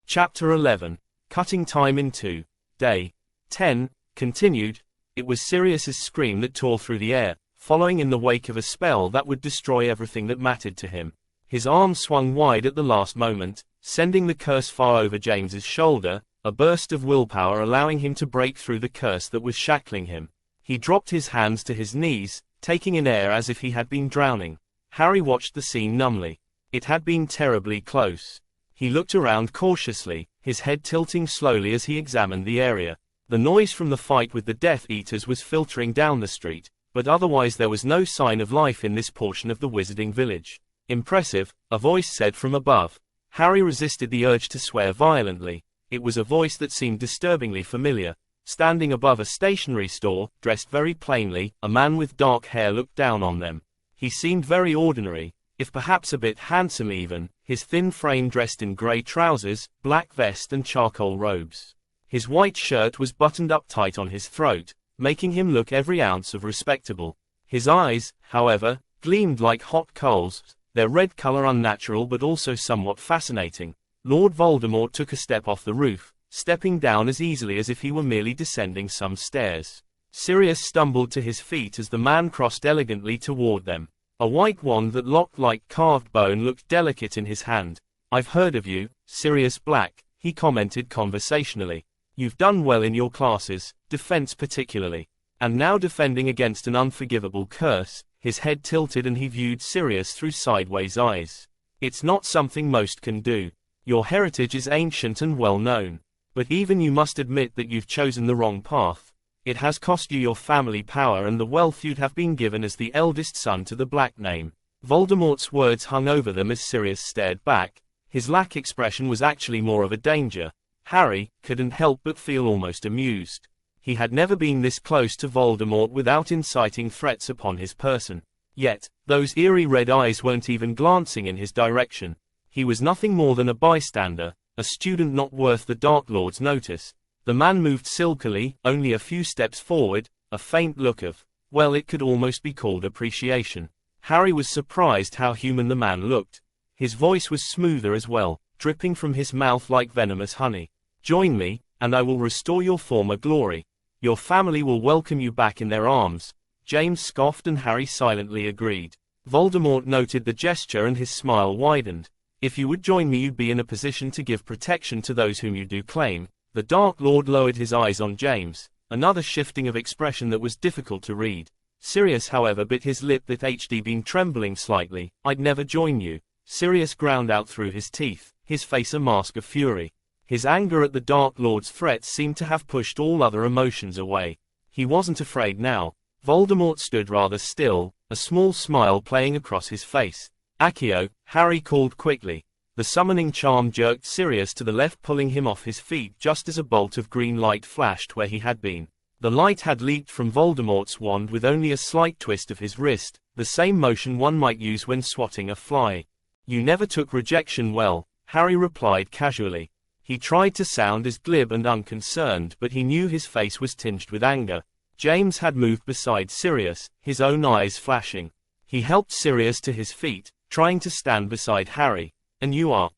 Chapter 11. Cutting Time in Two. Day 10, continued. It was Sirius's scream that tore through the air, following in the wake of a spell that would destroy everything that mattered to him. His arm swung wide at the last moment, sending the curse far over James's shoulder, a burst of willpower allowing him to break through the curse that was shackling him. He dropped his hands to his knees, taking in air as if he had been drowning. Harry watched the scene numbly. It had been terribly close. He looked around cautiously, his head tilting slowly as he examined the area. The noise from the fight with the Death Eaters was filtering down the street, but otherwise there was no sign of life in this portion of the Wizarding Village. Impressive, a voice said from above. Harry resisted the urge to swear violently. It was a voice that seemed disturbingly familiar. Standing above a stationery store, dressed very plainly, a man with dark hair looked down on them. He seemed very ordinary, if perhaps a bit handsome even, his thin frame dressed in grey trousers, black vest and charcoal robes. His white shirt was buttoned up tight on his throat, making him look every ounce of respectable. His eyes, however, gleamed like hot coals, their red color unnatural but also somewhat fascinating. Lord Voldemort took a step off the roof, stepping down as easily as if he were merely descending some stairs. Sirius stumbled to his feet as the man crossed elegantly toward them. A white wand that looked like carved bone looked delicate in his hand. "I've heard of you, Sirius Black," he commented conversationally. "You've done well in your classes, defense particularly. And now defending against an unforgivable curse." His head tilted and he viewed Sirius through sideways eyes. "It's not something most can do. Your heritage is ancient and well known. But even you must admit that you've chosen the wrong path. It has cost you your family power and the wealth you'd have been given as the eldest son to the Black name." Voldemort's words hung over them as Sirius stared back. His lack expression was actually more of a danger. Harry couldn't help but feel almost amused. He had never been this close to Voldemort without inciting threats upon his person. Yet, those eerie red eyes weren't even glancing in his direction. He was nothing more than a bystander, a student not worth the Dark Lord's notice. The man moved silkily, only a few steps forward, a faint look of, well, it could almost be called appreciation. Harry was surprised how human the man looked. His voice was smoother as well, dripping from his mouth like venomous honey. "Join me, and I will restore your former glory. Your family will welcome you back in their arms." James scoffed and Harry silently agreed. Voldemort noted the gesture and his smile widened. "If you would join me, you'd be in a position to give protection to those whom you do claim." The Dark Lord lowered his eyes on James, another shifting of expression that was difficult to read. Sirius however bit his lip that had been trembling slightly. "I'd never join you." Sirius ground out through his teeth, his face a mask of fury. His anger at the Dark Lord's threats seemed to have pushed all other emotions away. He wasn't afraid now. Voldemort stood rather still, a small smile playing across his face. "Accio," Harry called quickly. The summoning charm jerked Sirius to the left, pulling him off his feet just as a bolt of green light flashed where he had been. The light had leaped from Voldemort's wand with only a slight twist of his wrist, the same motion one might use when swatting a fly. "You never took rejection well," Harry replied casually. He tried to sound as glib and unconcerned, but he knew his face was tinged with anger. James had moved beside Sirius, his own eyes flashing. He helped Sirius to his feet, trying to stand beside Harry. "And you are?"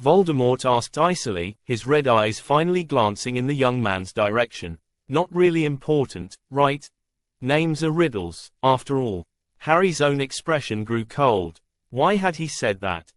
Voldemort asked icily, his red eyes finally glancing in the young man's direction. "Not really important, right? Names are riddles, after all." Harry's own expression grew cold. Why had he said that?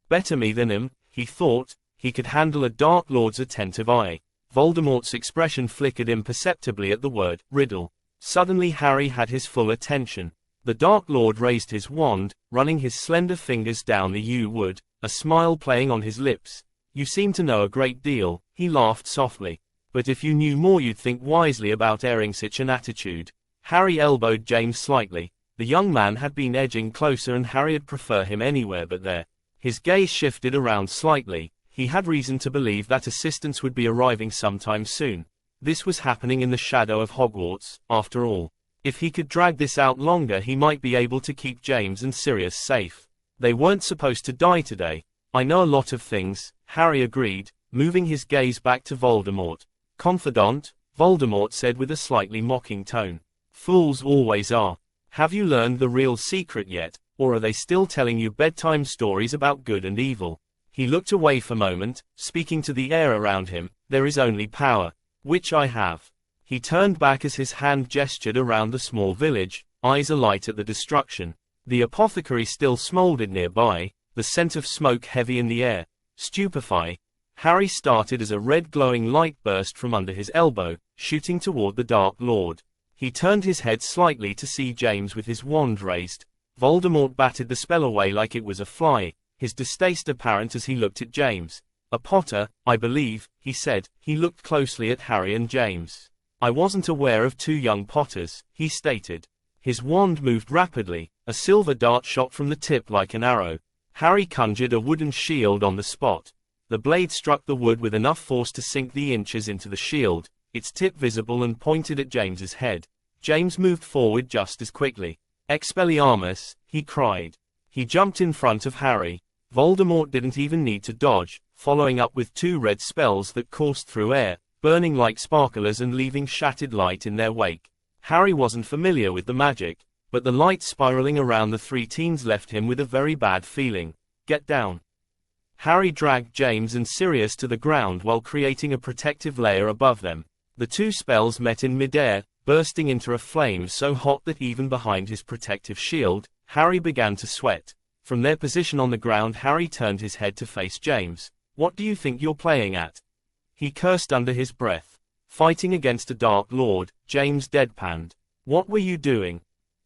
Better me than him, he thought. He could handle a Dark Lord's attentive eye. Voldemort's expression flickered imperceptibly at the word riddle. Suddenly Harry had his full attention. The Dark Lord raised his wand, running his slender fingers down the yew-wood, a smile playing on his lips. "You seem to know a great deal," he laughed softly. "But if you knew more you'd think wisely about airing such an attitude." Harry elbowed James slightly. The young man had been edging closer and Harry'd prefer him anywhere but there. His gaze shifted around slightly. He had reason to believe that assistance would be arriving sometime soon. This was happening in the shadow of Hogwarts, after all. If he could drag this out longer he might be able to keep James and Sirius safe. They weren't supposed to die today. "I know a lot of things," Harry agreed, moving his gaze back to Voldemort. "Confidant?" Voldemort said with a slightly mocking tone. "Fools always are. Have you learned the real secret yet, or are they still telling you bedtime stories about good and evil?" He looked away for a moment, speaking to the air around him. There is only power, which I have. He turned back as his hand gestured around the small village, eyes alight at the destruction. The apothecary still smoldered nearby, the scent of smoke heavy in the air. Stupefy. Harry started as a red glowing light burst from under his elbow, shooting toward the Dark Lord. He turned his head slightly to see James with his wand raised. Voldemort batted the spell away like it was a fly, his distaste apparent as he looked at James. "A Potter, I believe," he said. He looked closely at Harry and James. "I wasn't aware of two young Potters," he stated. His wand moved rapidly, a silver dart shot from the tip like an arrow. Harry conjured a wooden shield on the spot. The blade struck the wood with enough force to sink the inches into the shield, its tip visible and pointed at James's head. James moved forward just as quickly. "Expelliarmus!" he cried. He jumped in front of Harry. Voldemort didn't even need to dodge, following up with two red spells that coursed through air, burning like sparklers and leaving shattered light in their wake. Harry wasn't familiar with the magic, but the light spiraling around the three teens left him with a very bad feeling. "Get down." Harry dragged James and Sirius to the ground while creating a protective layer above them. The two spells met in midair, bursting into a flame so hot that even behind his protective shield, Harry began to sweat. From their position on the ground, Harry turned his head to face James. "What do you think you're playing at?" He cursed under his breath. "Fighting against a Dark Lord," James deadpanned. "What were you doing?"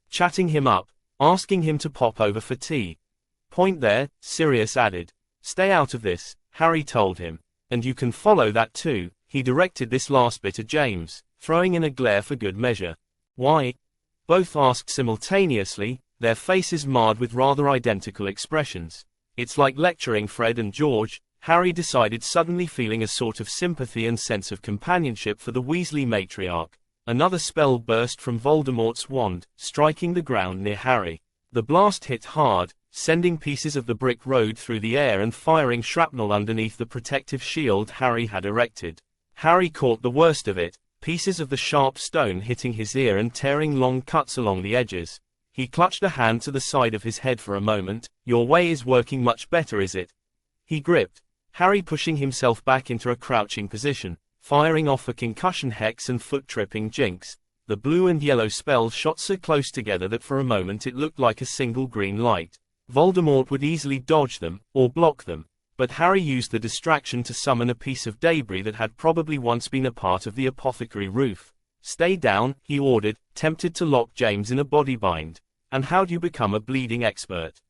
"Chatting him up, asking him to pop over for tea." "Point there," Sirius added. "Stay out of this," Harry told him. "And you can follow that too." He directed this last bit at James, throwing in a glare for good measure. "Why?" both asked simultaneously, their faces marred with rather identical expressions. "It's like lecturing Fred and George," Harry decided, suddenly feeling a sort of sympathy and sense of companionship for the Weasley matriarch. Another spell burst from Voldemort's wand, striking the ground near Harry. The blast hit hard, sending pieces of the brick road through the air and firing shrapnel underneath the protective shield Harry had erected. Harry caught the worst of it, pieces of the sharp stone hitting his ear and tearing long cuts along the edges. He clutched a hand to the side of his head for a moment. "Your way is working much better, is it?" He gripped. Harry pushing himself back into a crouching position, firing off a concussion hex and foot-tripping jinx. The blue and yellow spells shot so close together that for a moment it looked like a single green light. Voldemort would easily dodge them, or block them. But Harry used the distraction to summon a piece of debris that had probably once been a part of the apothecary roof. "Stay down," he ordered, tempted to lock James in a body bind. "And how do you become a bleeding expert?"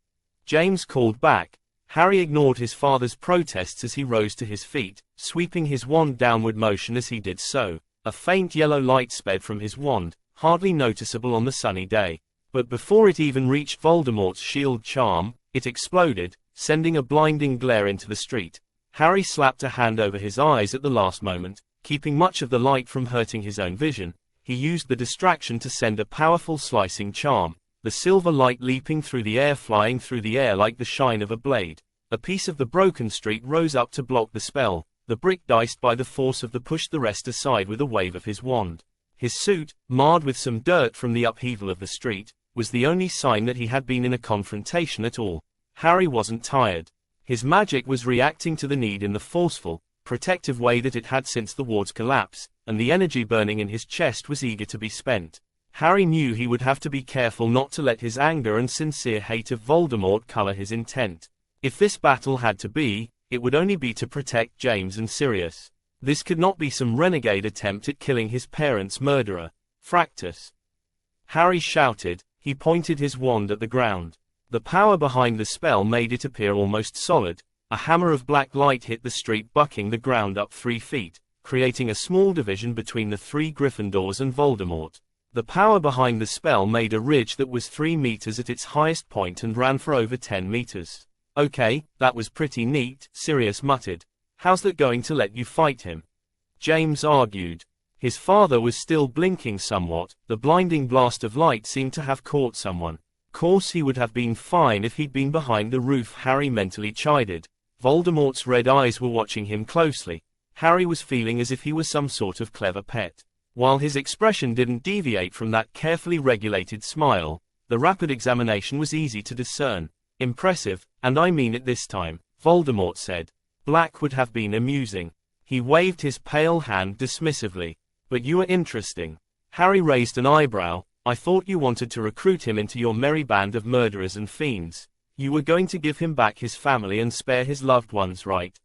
James called back. Harry ignored his father's protests as he rose to his feet, sweeping his wand downward motion as he did so. A faint yellow light sped from his wand, hardly noticeable on the sunny day. But before it even reached Voldemort's shield charm, it exploded, sending a blinding glare into the street. Harry slapped a hand over his eyes at the last moment, keeping much of the light from hurting his own vision. He used the distraction to send a powerful slicing charm, the silver light leaping through the air, flying through the air like the shine of a blade. A piece of the broken street rose up to block the spell. The brick diced by the force of the pushed the rest aside with a wave of his wand. His suit, marred with some dirt from the upheaval of the street, was the only sign that he had been in a confrontation at all. Harry wasn't tired. His magic was reacting to the need in the forceful, protective way that it had since the ward's collapse, and the energy burning in his chest was eager to be spent. Harry knew he would have to be careful not to let his anger and sincere hate of Voldemort color his intent. If this battle had to be, it would only be to protect James and Sirius. This could not be some renegade attempt at killing his parents' murderer. "Fractus!" Harry shouted. He pointed his wand at the ground. The power behind the spell made it appear almost solid. A hammer of black light hit the street, bucking the ground up 3 feet, creating a small division between the 3 Gryffindors and Voldemort. The power behind the spell made a ridge that was 3 meters at its highest point and ran for over 10 meters. "Okay, that was pretty neat," Sirius muttered. "How's that going to let you fight him?" James argued. His father was still blinking somewhat. The blinding blast of light seemed to have caught someone. Course he would have been fine if he'd been behind the roof, Harry mentally chided. Voldemort's red eyes were watching him closely. Harry was feeling as if he was some sort of clever pet. While his expression didn't deviate from that carefully regulated smile, the rapid examination was easy to discern. "Impressive, and I mean it this time," Voldemort said. Black would have been amusing. He waved his pale hand dismissively. But you are interesting. Harry raised an eyebrow. I thought you wanted to recruit him into your merry band of murderers and fiends. You were going to give him back his family and spare his loved ones, right?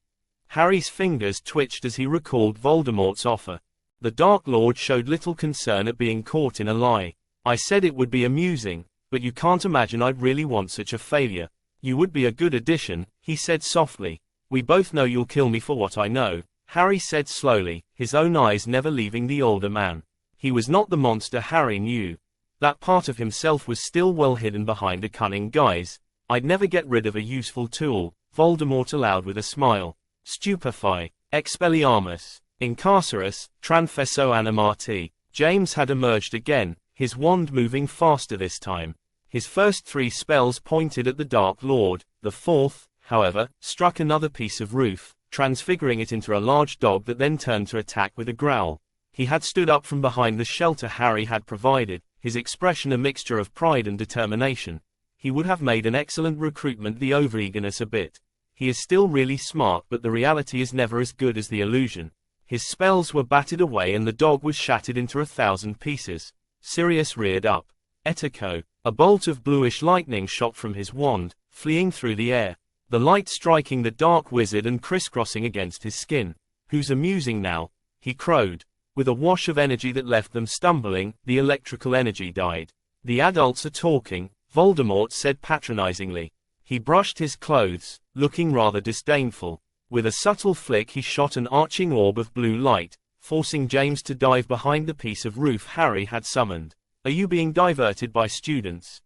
Harry's fingers twitched as he recalled Voldemort's offer. The Dark Lord showed little concern at being caught in a lie. I said it would be amusing, but you can't imagine I'd really want such a failure. You would be a good addition, he said softly. We both know you'll kill me for what I know, Harry said slowly, his own eyes never leaving the older man. He was not the monster Harry knew. That part of himself was still well hidden behind a cunning guise. I'd never get rid of a useful tool, Voldemort allowed with a smile. Stupefy, Expelliarmus, Incarcerus, Tranfesso Animati. James had emerged again, his wand moving faster this time. His first 3 spells pointed at the Dark Lord. The fourth, however, struck another piece of roof, transfiguring it into a large dog that then turned to attack with a growl. He had stood up from behind the shelter Harry had provided, his expression a mixture of pride and determination. He would have made an excellent recruitment, the overeagerness a bit. He is still really smart, but the reality is never as good as the illusion. His spells were batted away and the dog was shattered into 1,000 pieces. Sirius reared up. Etico. A bolt of bluish lightning shot from his wand, fleeing through the air. The light striking the dark wizard and crisscrossing against his skin. Who's amusing now? He crowed. With a wash of energy that left them stumbling, the electrical energy died. The adults are talking, Voldemort said patronizingly. He brushed his clothes, looking rather disdainful. With a subtle flick he shot an arching orb of blue light, forcing James to dive behind the piece of roof Harry had summoned. Are you being diverted by students?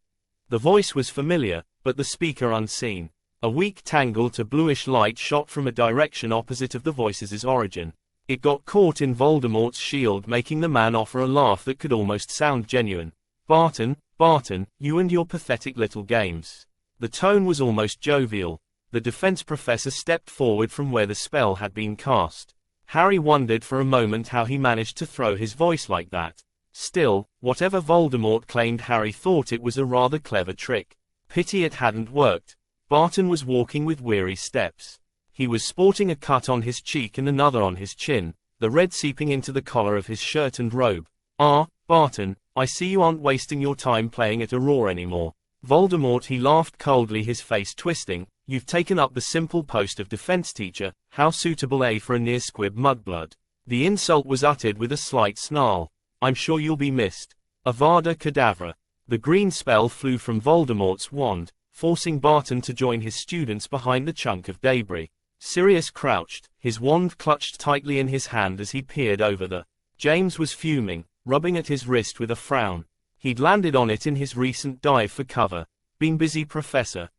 The voice was familiar, but the speaker unseen. A weak tangle to bluish light shot from a direction opposite of the voice's origin. It got caught in Voldemort's shield, making the man offer a laugh that could almost sound genuine. Barton, Barton, you and your pathetic little games. The tone was almost jovial. The defense professor stepped forward from where the spell had been cast. Harry wondered for a moment how he managed to throw his voice like that. Still, whatever Voldemort claimed, Harry thought it was a rather clever trick. Pity it hadn't worked. Barton was walking with weary steps. He was sporting a cut on his cheek and another on his chin, the red seeping into the collar of his shirt and robe. Ah, Barton, I see you aren't wasting your time playing at Aurora anymore. Voldemort, he laughed coldly, his face twisting. You've taken up the simple post of defense teacher. How suitable for a near squib mudblood. The insult was uttered with a slight snarl. I'm sure you'll be missed. Avada Kedavra. The green spell flew from Voldemort's wand, forcing Barton to join his students behind the chunk of debris. Sirius crouched, his wand clutched tightly in his hand as he peered over the. James was fuming, rubbing at his wrist with a frown. He'd landed on it in his recent dive for cover. Been busy, Professor?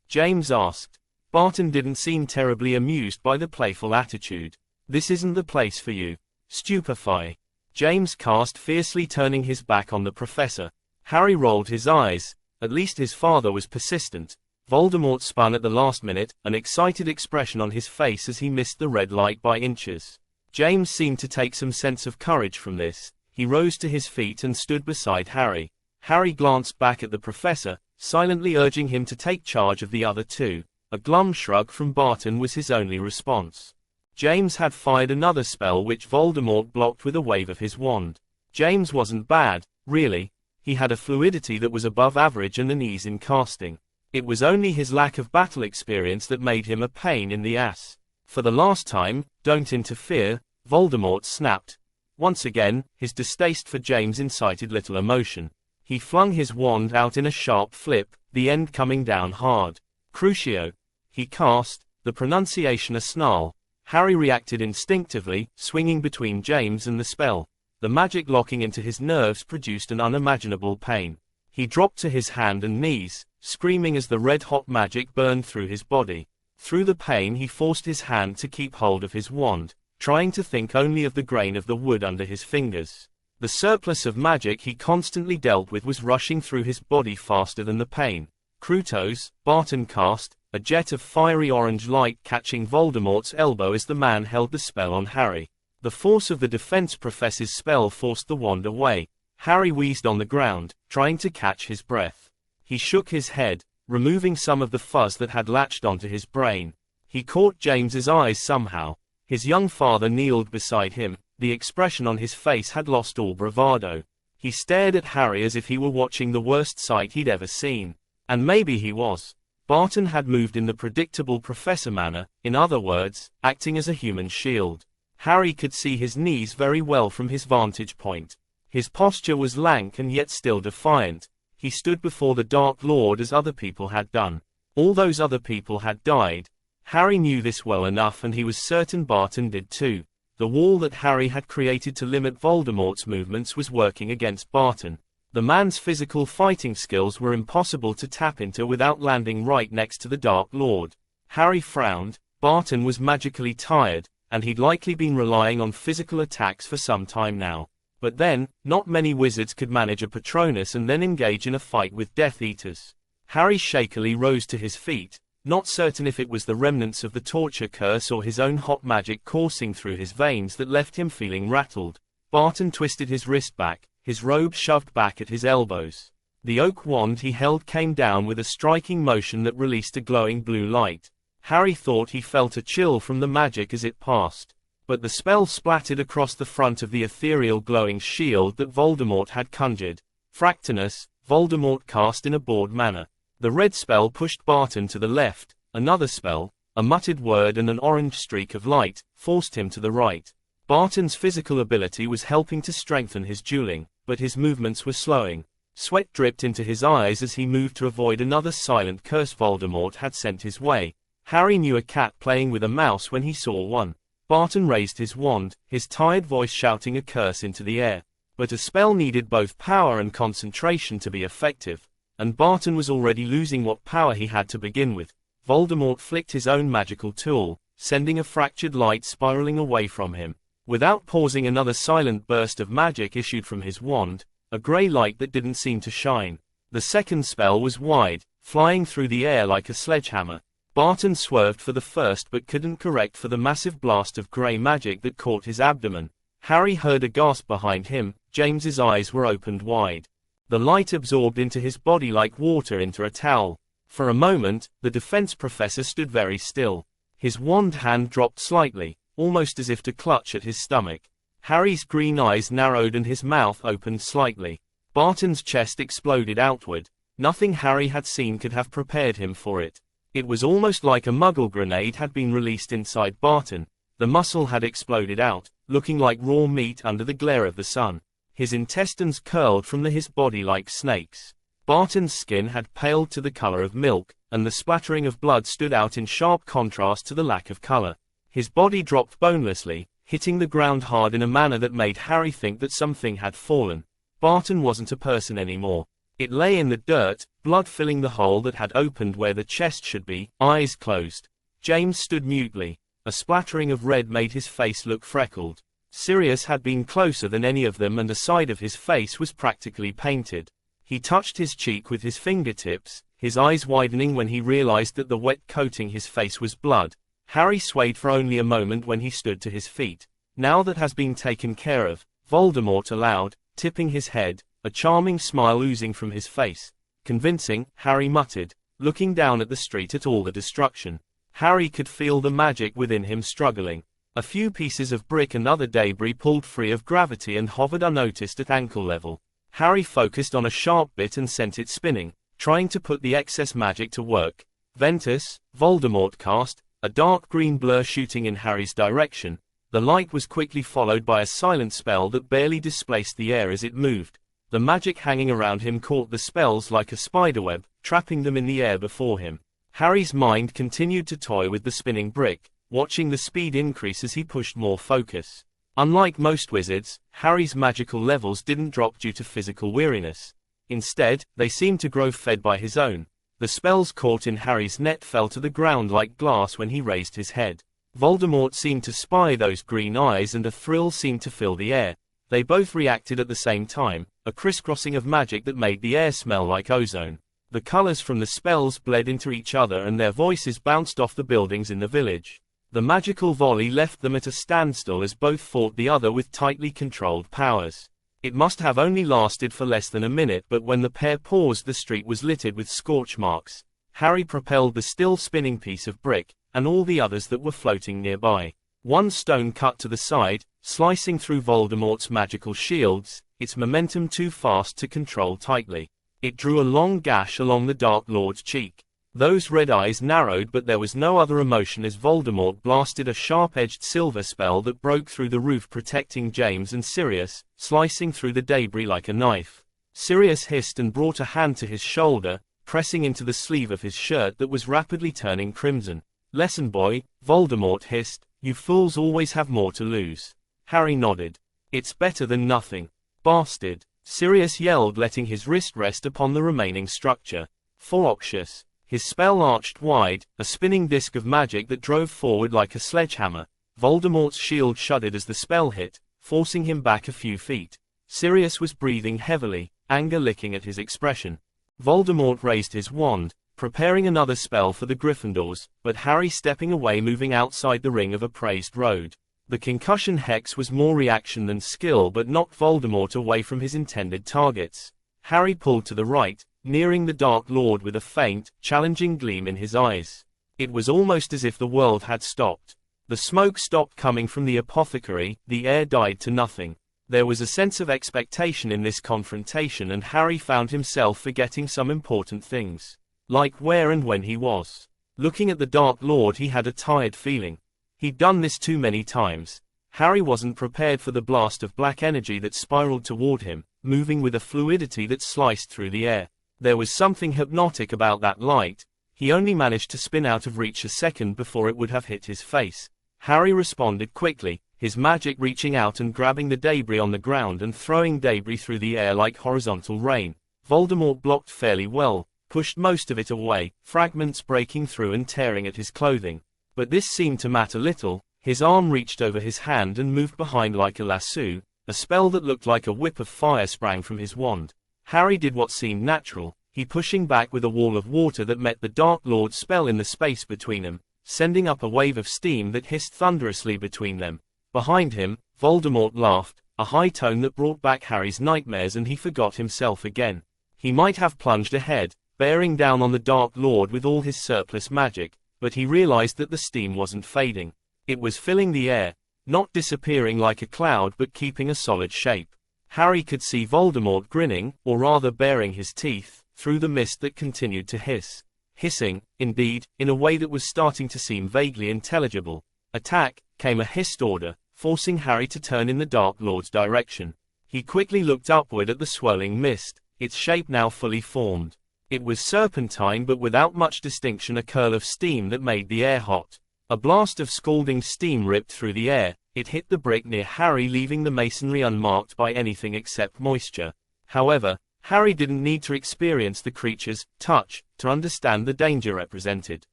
James asked. Barton didn't seem terribly amused by the playful attitude. This isn't the place for you. Stupefy. James cast fiercely, turning his back on the professor. Harry rolled his eyes. At least his father was persistent. Voldemort spun at the last minute, an excited expression on his face as he missed the red light by inches. James seemed to take some sense of courage from this. He rose to his feet and stood beside Harry. Harry glanced back at the professor, silently urging him to take charge of the other two. A glum shrug from Barton was his only response. James had fired another spell which Voldemort blocked with a wave of his wand. James wasn't bad, really. He had a fluidity that was above average and an ease in casting. It was only his lack of battle experience that made him a pain in the ass. For the last time, don't interfere, Voldemort snapped. Once again, his distaste for James incited little emotion. He flung his wand out in a sharp flip, the end coming down hard. Crucio. He cast, the pronunciation a snarl. Harry reacted instinctively, swinging between James and the spell. The magic locking into his nerves produced an unimaginable pain. He dropped to his hand and knees, screaming as the red-hot magic burned through his body. Through the pain he forced his hand to keep hold of his wand, trying to think only of the grain of the wood under his fingers. The surplus of magic he constantly dealt with was rushing through his body faster than the pain. Crutos, Barton cast, a jet of fiery orange light catching Voldemort's elbow as the man held the spell on Harry. The force of the defense professor's spell forced the wand away. Harry wheezed on the ground, trying to catch his breath. He shook his head, removing some of the fuzz that had latched onto his brain. He caught James's eyes somehow. His young father kneeled beside him. The expression on his face had lost all bravado. He stared at Harry as if he were watching the worst sight he'd ever seen. And maybe he was. Barton had moved in the predictable professor manner, in other words, acting as a human shield. Harry could see his knees very well from his vantage point. His posture was lank and yet still defiant. He stood before the Dark Lord as other people had done. All those other people had died. Harry knew this well enough, and he was certain Barton did too. The wall that Harry had created to limit Voldemort's movements was working against Barton. The man's physical fighting skills were impossible to tap into without landing right next to the Dark Lord. Harry frowned. Barton was magically tired, and he'd likely been relying on physical attacks for some time now. But then, not many wizards could manage a Patronus and then engage in a fight with Death Eaters. Harry shakily rose to his feet, not certain if it was the remnants of the torture curse or his own hot magic coursing through his veins that left him feeling rattled. Barton twisted his wrist back, his robe shoved back at his elbows. The oak wand he held came down with a striking motion that released a glowing blue light. Harry thought he felt a chill from the magic as it passed. But the spell splattered across the front of the ethereal glowing shield that Voldemort had conjured. Fractinus, Voldemort cast in a bored manner. The red spell pushed Barton to the left. Another spell, a muttered word and an orange streak of light, forced him to the right. Barton's physical ability was helping to strengthen his dueling, but his movements were slowing. Sweat dripped into his eyes as he moved to avoid another silent curse Voldemort had sent his way. Harry knew a cat playing with a mouse when he saw one. Barton raised his wand, his tired voice shouting a curse into the air. But a spell needed both power and concentration to be effective, and Barton was already losing what power he had to begin with. Voldemort flicked his own magical tool, sending a fractured light spiraling away from him. Without pausing, another silent burst of magic issued from his wand, a grey light that didn't seem to shine. The second spell was wide, flying through the air like a sledgehammer. Barton swerved for the first but couldn't correct for the massive blast of grey magic that caught his abdomen. Harry heard a gasp behind him. James's eyes were opened wide. The light absorbed into his body like water into a towel. For a moment, the defense professor stood very still. His wand hand dropped slightly, almost as if to clutch at his stomach. Harry's green eyes narrowed and his mouth opened slightly. Barton's chest exploded outward. Nothing Harry had seen could have prepared him for it. It was almost like a muggle grenade had been released inside Barton. The muscle had exploded out, looking like raw meat under the glare of the sun. His intestines curled from his body like snakes. Barton's skin had paled to the color of milk, and the splattering of blood stood out in sharp contrast to the lack of color. His body dropped bonelessly, hitting the ground hard in a manner that made Harry think that something had fallen. Barton wasn't a person anymore. It lay in the dirt, blood filling the hole that had opened where the chest should be, eyes closed. James stood mutely. A splattering of red made his face look freckled. Sirius had been closer than any of them, and the side of his face was practically painted. He touched his cheek with his fingertips, his eyes widening when he realized that the wet coating his face was blood. Harry swayed for only a moment when he stood to his feet. Now that has been taken care of, Voldemort allowed, tipping his head, a charming smile oozing from his face. Convincing, Harry muttered, looking down at the street at all the destruction. Harry could feel the magic within him struggling. A few pieces of brick and other debris pulled free of gravity and hovered unnoticed at ankle level. Harry focused on a sharp bit and sent it spinning, trying to put the excess magic to work. Ventus, Voldemort cast, a dark green blur shooting in Harry's direction. The light was quickly followed by a silent spell that barely displaced the air as it moved. The magic hanging around him caught the spells like a spiderweb, trapping them in the air before him. Harry's mind continued to toy with the spinning brick, watching the speed increase as he pushed more focus. Unlike most wizards, Harry's magical levels didn't drop due to physical weariness. Instead, they seemed to grow fed by his own. The spells caught in Harry's net fell to the ground like glass when he raised his head. Voldemort seemed to spy those green eyes, and a thrill seemed to fill the air. They both reacted at the same time, a crisscrossing of magic that made the air smell like ozone. The colors from the spells bled into each other and their voices bounced off the buildings in the village. The magical volley left them at a standstill as both fought the other with tightly controlled powers. It must have only lasted for less than a minute, but when the pair paused, the street was littered with scorch marks. Harry propelled the still spinning piece of brick, and all the others that were floating nearby. One stone cut to the side, slicing through Voldemort's magical shields, its momentum too fast to control tightly. It drew a long gash along the Dark Lord's cheek. Those red eyes narrowed, but there was no other emotion as Voldemort blasted a sharp-edged silver spell that broke through the roof, protecting James and Sirius, slicing through the debris like a knife. Sirius hissed and brought a hand to his shoulder, pressing into the sleeve of his shirt that was rapidly turning crimson. "Lesson, boy," Voldemort hissed. "You fools always have more to lose." Harry nodded. "It's better than nothing." "Bastard," Sirius yelled, letting his wrist rest upon the remaining structure. "Foroxious." His spell arched wide, a spinning disk of magic that drove forward like a sledgehammer. Voldemort's shield shuddered as the spell hit, forcing him back a few feet. Sirius was breathing heavily, anger licking at his expression. Voldemort raised his wand, preparing another spell for the Gryffindors, but Harry stepping away, moving outside the ring of appraised road. The concussion hex was more reaction than skill, but knocked Voldemort away from his intended targets. Harry pulled to the right, nearing the Dark Lord with a faint, challenging gleam in his eyes. It was almost as if the world had stopped. The smoke stopped coming from the apothecary, the air died to nothing. There was a sense of expectation in this confrontation, and Harry found himself forgetting some important things. Like where and when he was. Looking at the Dark Lord, he had a tired feeling. He'd done this too many times. Harry wasn't prepared for the blast of black energy that spiraled toward him, moving with a fluidity that sliced through the air. There was something hypnotic about that light. He only managed to spin out of reach a second before it would have hit his face. Harry responded quickly, his magic reaching out and grabbing the debris on the ground and throwing debris through the air like horizontal rain. Voldemort blocked fairly well, pushed most of it away, fragments breaking through and tearing at his clothing. But this seemed to matter little. His arm reached over his hand and moved behind like a lasso. A spell that looked like a whip of fire sprang from his wand. Harry did what seemed natural, he pushing back with a wall of water that met the Dark Lord's spell in the space between them, sending up a wave of steam that hissed thunderously between them. Behind him, Voldemort laughed, a high tone that brought back Harry's nightmares, and he forgot himself again. He might have plunged ahead, bearing down on the Dark Lord with all his surplus magic, but he realized that the steam wasn't fading. It was filling the air, not disappearing like a cloud but keeping a solid shape. Harry could see Voldemort grinning, or rather baring his teeth, through the mist that continued to hiss. Hissing, indeed, in a way that was starting to seem vaguely intelligible. "Attack," came a hissed order, forcing Harry to turn in the Dark Lord's direction. He quickly looked upward at the swirling mist, its shape now fully formed. It was serpentine but without much distinction, a curl of steam that made the air hot. A blast of scalding steam ripped through the air. It hit the brick near Harry, leaving the masonry unmarked by anything except moisture. However, Harry didn't need to experience the creature's touch to understand the danger represented.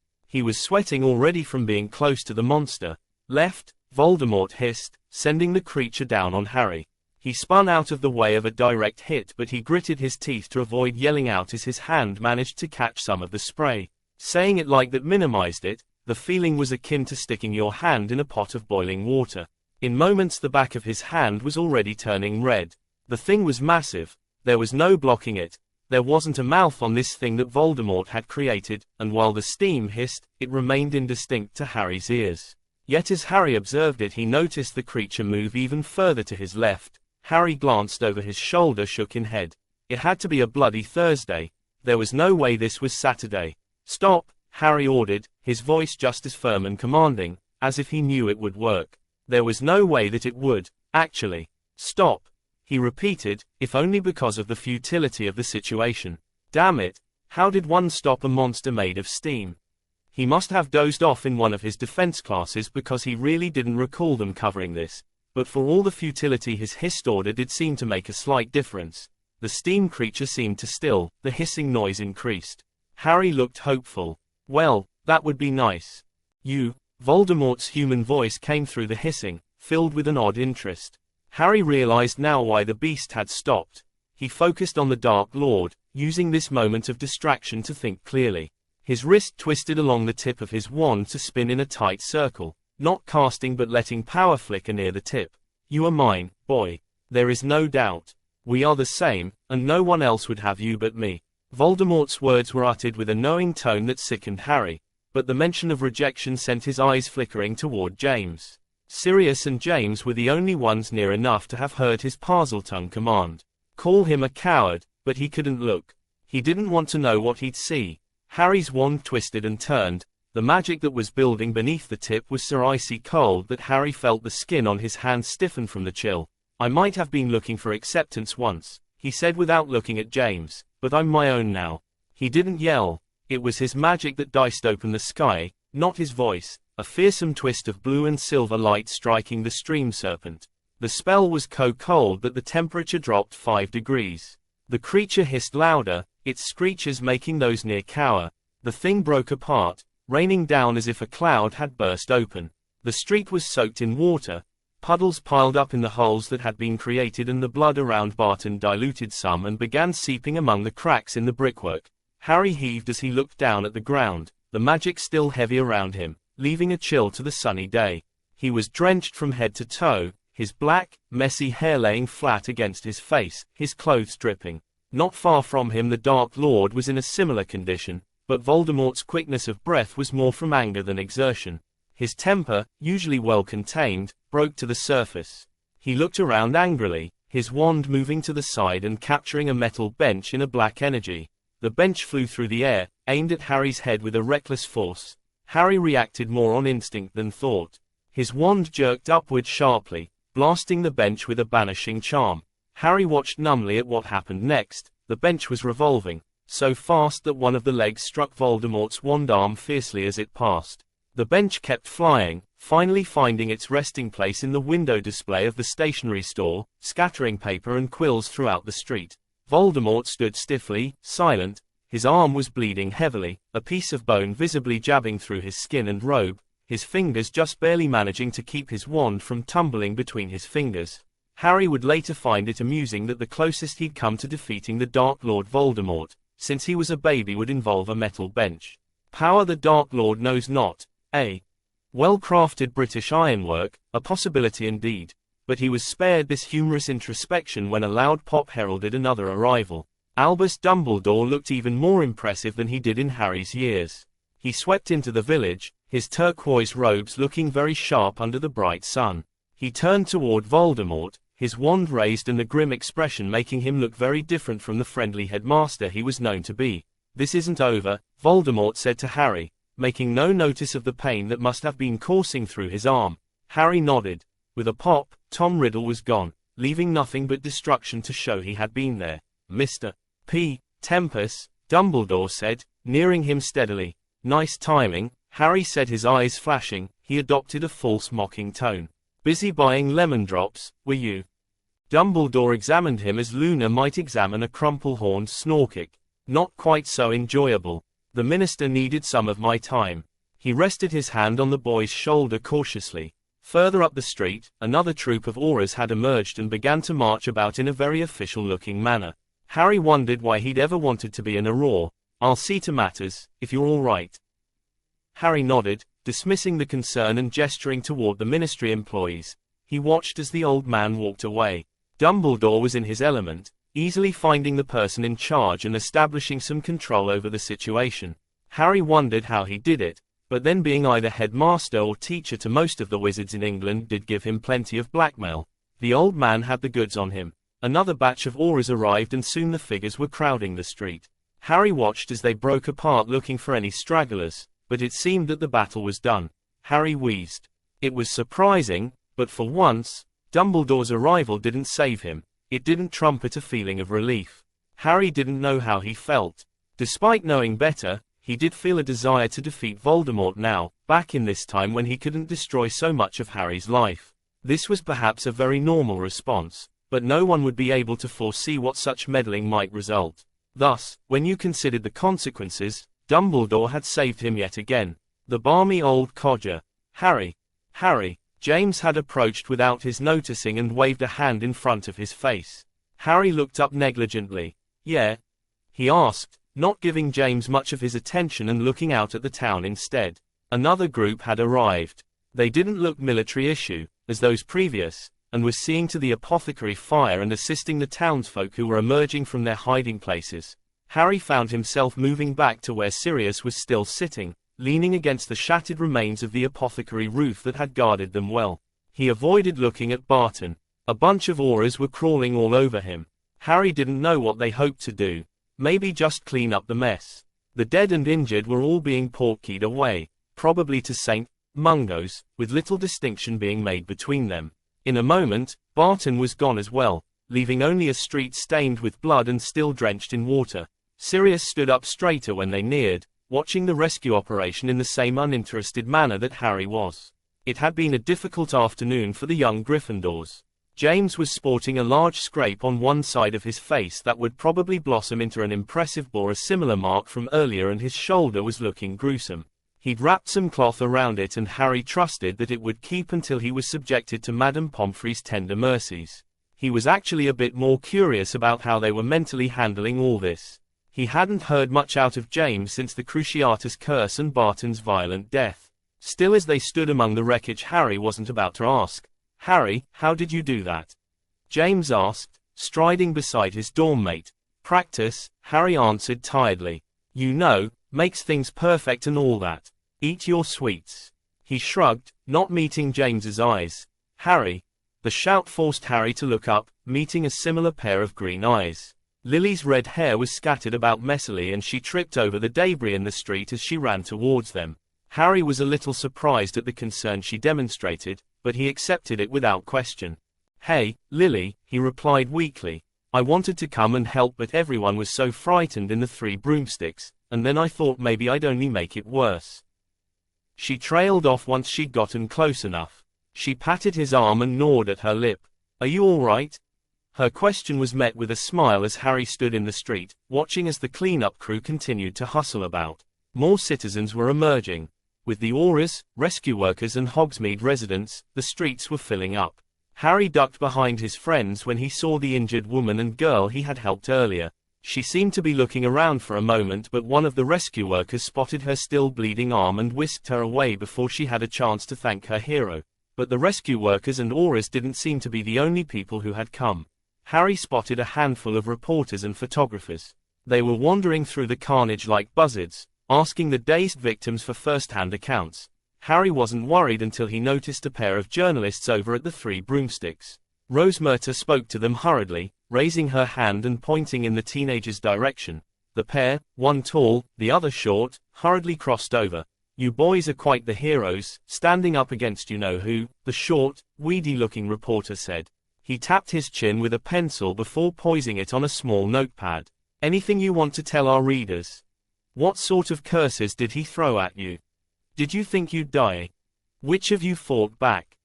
He was sweating already from being close to the monster. "Left," Voldemort hissed, sending the creature down on Harry. He spun out of the way of a direct hit, but he gritted his teeth to avoid yelling out as his hand managed to catch some of the spray. Saying it like that minimized it. The feeling was akin to sticking your hand in a pot of boiling water. In moments the back of his hand was already turning red. The thing was massive. There was no blocking it. There wasn't a mouth on this thing that Voldemort had created, and while the steam hissed, it remained indistinct to Harry's ears. Yet as Harry observed it, he noticed the creature move even further to his left. Harry glanced over his shoulder, shook his head. It had to be a bloody Thursday. There was no way this was Saturday. "Stop," Harry ordered, his voice just as firm and commanding, as if he knew it would work. There was no way that it would, actually. "Stop," he repeated, if only because of the futility of the situation. Damn it, how did one stop a monster made of steam? He must have dozed off in one of his defense classes, because he really didn't recall them covering this. But for all the futility, his hissed order did seem to make a slight difference. The steam creature seemed to still, the hissing noise increased. Harry looked hopeful. "Well, that would be nice." "You?" Voldemort's human voice came through the hissing, filled with an odd interest. Harry realized now why the beast had stopped. He focused on the Dark Lord, using this moment of distraction to think clearly. His wrist twisted along the tip of his wand to spin in a tight circle, not casting but letting power flicker near the tip. "You are mine, boy. There is no doubt. We are the same, and no one else would have you but me." Voldemort's words were uttered with a knowing tone that sickened Harry, but the mention of rejection sent his eyes flickering toward James. Sirius and James were the only ones near enough to have heard his Parseltongue command. Call him a coward, but he couldn't look. He didn't want to know what he'd see. Harry's wand twisted and turned. The magic that was building beneath the tip was so icy cold that Harry felt the skin on his hand stiffen from the chill. I might have been looking for acceptance once, he said without looking at James, but I'm my own now. He didn't yell. It was his magic that diced open the sky, not his voice, a fearsome twist of blue and silver light striking the stream serpent. The spell was so cold that the temperature dropped 5 degrees. The creature hissed louder, its screeches making those near cower. The thing broke apart, raining down as if a cloud had burst open. The street was soaked in water. Puddles piled up in the holes that had been created, and the blood around Barton diluted some and began seeping among the cracks in the brickwork. Harry heaved as he looked down at the ground, the magic still heavy around him, leaving a chill to the sunny day. He was drenched from head to toe, his black, messy hair laying flat against his face, his clothes dripping. Not far from him the Dark Lord was in a similar condition, but Voldemort's quickness of breath was more from anger than exertion. His temper, usually well contained, broke to the surface. He looked around angrily, his wand moving to the side and capturing a metal bench in a black energy. The bench flew through the air, aimed at Harry's head with a reckless force. Harry reacted more on instinct than thought. His wand jerked upward sharply, blasting the bench with a banishing charm. Harry watched numbly at what happened next. The bench was revolving, so fast that one of the legs struck Voldemort's wand arm fiercely as it passed. The bench kept flying, finally finding its resting place in the window display of the stationery store, scattering paper and quills throughout the street. Voldemort stood stiffly, silent. His arm was bleeding heavily, a piece of bone visibly jabbing through his skin and robe, his fingers just barely managing to keep his wand from tumbling between his fingers. Harry would later find it amusing that the closest he'd come to defeating the Dark Lord Voldemort, since he was a baby, would involve a metal bench. Power the Dark Lord knows not. A well-crafted British ironwork, a possibility indeed. But he was spared this humorous introspection when a loud pop heralded another arrival. Albus Dumbledore looked even more impressive than he did in Harry's years. He swept into the village, his turquoise robes looking very sharp under the bright sun. He turned toward Voldemort, his wand raised and a grim expression making him look very different from the friendly headmaster he was known to be. "This isn't over," Voldemort said to Harry, making no notice of the pain that must have been coursing through his arm. Harry nodded. With a pop, Tom Riddle was gone, leaving nothing but destruction to show he had been there. "Mr. P. Tempus," Dumbledore said, nearing him steadily. "Nice timing," Harry said, his eyes flashing. He adopted a false mocking tone. "Busy buying lemon drops, were you?" Dumbledore examined him as Luna might examine a crumple-horned Snorkick. "Not quite so enjoyable. The minister needed some of my time." He rested his hand on the boy's shoulder cautiously. Further up the street, another troop of Aurors had emerged and began to march about in a very official-looking manner. Harry wondered why he'd ever wanted to be an Auror. "I'll see to matters, if you're all right." Harry nodded, dismissing the concern and gesturing toward the ministry employees. He watched as the old man walked away. Dumbledore was in his element, easily finding the person in charge and establishing some control over the situation. Harry wondered how he did it, but then being either headmaster or teacher to most of the wizards in England did give him plenty of blackmail. The old man had the goods on him. Another batch of Aurors arrived and soon the figures were crowding the street. Harry watched as they broke apart looking for any stragglers, but it seemed that the battle was done. Harry wheezed. It was surprising, but for once, Dumbledore's arrival didn't save him. It didn't trumpet a feeling of relief. Harry didn't know how he felt. Despite knowing better, he did feel a desire to defeat Voldemort now, back in this time when he couldn't destroy so much of Harry's life. This was perhaps a very normal response, but no one would be able to foresee what such meddling might result. Thus, when you considered the consequences, Dumbledore had saved him yet again. The balmy old codger. Harry! Harry! James had approached without his noticing and waved a hand in front of his face. Harry looked up negligently. "Yeah?" he asked, not giving James much of his attention and looking out at the town instead. Another group had arrived. They didn't look military issue, as those previous, and were seeing to the apothecary fire and assisting the townsfolk who were emerging from their hiding places. Harry found himself moving back to where Sirius was still sitting, leaning against the shattered remains of the apothecary roof that had guarded them well. He avoided looking at Barton. A bunch of aurors were crawling all over him. Harry didn't know what they hoped to do. Maybe just clean up the mess. The dead and injured were all being portkeyed away, probably to St. Mungo's, with little distinction being made between them. In a moment, Barton was gone as well, leaving only a street stained with blood and still drenched in water. Sirius stood up straighter when they neared, watching the rescue operation in the same uninterested manner that Harry was. It had been a difficult afternoon for the young Gryffindors. James was sporting a large scrape on one side of his face that would probably blossom into an impressive bore, a similar mark from earlier, and his shoulder was looking gruesome. He'd wrapped some cloth around it, and Harry trusted that it would keep until he was subjected to Madame Pomfrey's tender mercies. He was actually a bit more curious about how they were mentally handling all this. He hadn't heard much out of James since the Cruciatus curse and Barton's violent death. Still, as they stood among the wreckage, Harry wasn't about to ask, "Harry, how did you do that?" James asked, striding beside his dorm mate. "Practice," Harry answered tiredly. "You know, makes things perfect and all that. Eat your sweets." He shrugged, not meeting James's eyes. "Harry." The shout forced Harry to look up, meeting a similar pair of green eyes. Lily's red hair was scattered about messily, and she tripped over the debris in the street as she ran towards them. Harry was a little surprised at the concern she demonstrated, but he accepted it without question. "Hey, Lily," he replied weakly. "I wanted to come and help, but everyone was so frightened in the Three Broomsticks, and then I thought maybe I'd only make it worse." She trailed off once she'd gotten close enough. She patted his arm and gnawed at her lip. "Are you all right?" Her question was met with a smile as Harry stood in the street, watching as the cleanup crew continued to hustle about. More citizens were emerging. With the aurors, rescue workers and Hogsmeade residents, the streets were filling up. Harry ducked behind his friends when he saw the injured woman and girl he had helped earlier. She seemed to be looking around for a moment, but one of the rescue workers spotted her still bleeding arm and whisked her away before she had a chance to thank her hero. But the rescue workers and aurors didn't seem to be the only people who had come. Harry spotted a handful of reporters and photographers. They were wandering through the carnage like buzzards, asking the dazed victims for first-hand accounts. Harry wasn't worried until he noticed a pair of journalists over at the Three Broomsticks. Rose Myrta spoke to them hurriedly, raising her hand and pointing in the teenagers' direction. The pair, one tall, the other short, hurriedly crossed over. "You boys are quite the heroes, standing up against you-know-who," the short, weedy-looking reporter said. He tapped his chin with a pencil before poising it on a small notepad. "Anything you want to tell our readers? What sort of curses did he throw at you? Did you think you'd die? Which of you fought back?"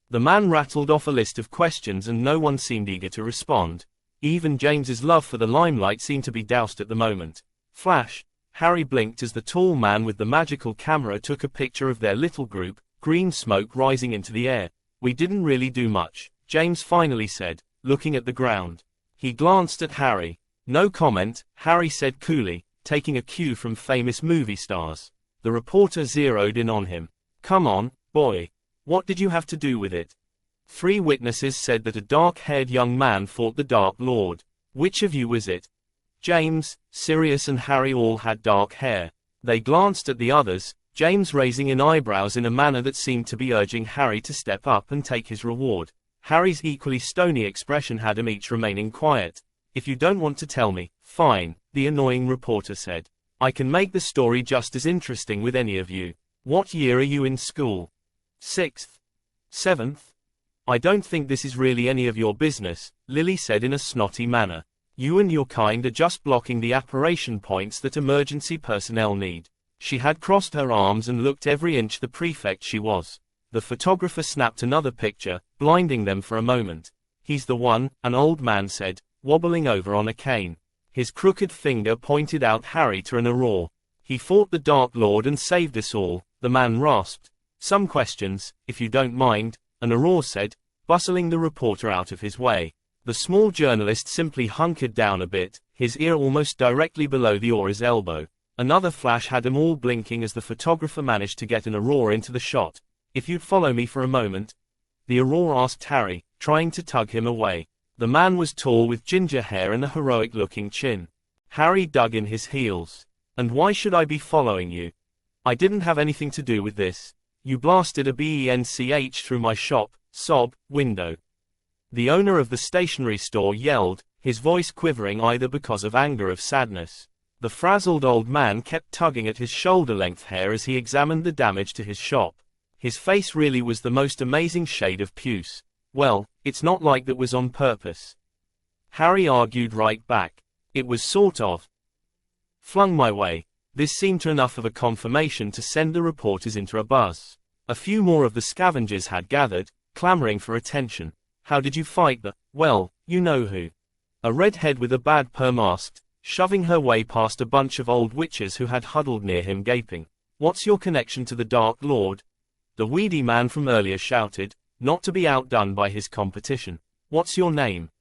The man rattled off a list of questions, and no one seemed eager to respond. Even James's love for the limelight seemed to be doused at the moment. Flash! Harry blinked as the tall man with the magical camera took a picture of their little group, green smoke rising into the air. "We didn't really do much," James finally said, looking at the ground. He glanced at Harry. "No comment," Harry said coolly, taking a cue from famous movie stars. The reporter zeroed in on him. "Come on, boy. What did you have to do with it?" "3 witnesses said that a dark-haired young man fought the Dark Lord. Which of you was it?" James, Sirius and Harry all had dark hair. They glanced at the others, James raising an eyebrows in a manner that seemed to be urging Harry to step up and take his reward. Harry's equally stony expression had them each remaining quiet. "If you don't want to tell me, fine," the annoying reporter said. "I can make the story just as interesting with any of you. What year are you in school? 6th? 7th? "I don't think this is really any of your business," Lily said in a snotty manner. "You and your kind are just blocking the apparition points that emergency personnel need." She had crossed her arms and looked every inch the prefect she was. The photographer snapped another picture, blinding them for a moment. "He's the one," an old man said, wobbling over on a cane. His crooked finger pointed out Harry to an auror. "He fought the Dark Lord and saved us all," the man rasped. "Some questions, if you don't mind," an auror said, bustling the reporter out of his way. The small journalist simply hunkered down a bit, his ear almost directly below the auror's elbow. Another flash had them all blinking as the photographer managed to get an auror into the shot. "If you'd follow me for a moment," the auror asked Harry, trying to tug him away. The man was tall with ginger hair and a heroic-looking chin. Harry dug in his heels. "And why should I be following you?" I didn't have anything to do with this. You blasted a bench through my shop window. The owner of the stationery store yelled, his voice quivering either because of anger or sadness. The frazzled old man kept tugging at his shoulder-length hair as he examined the damage to his shop. His face really was the most amazing shade of puce. Well, it's not like that was on purpose. Harry argued right back. It was sort of flung my way. This seemed enough of a confirmation to send the reporters into a buzz. A few more of the scavengers had gathered, clamoring for attention. How did you fight the, well, you know who? A redhead with a bad perm asked, shoving her way past a bunch of old witches who had huddled near him gaping. What's your connection to the Dark Lord? The weedy man from earlier shouted, not to be outdone by his competition. What's your name?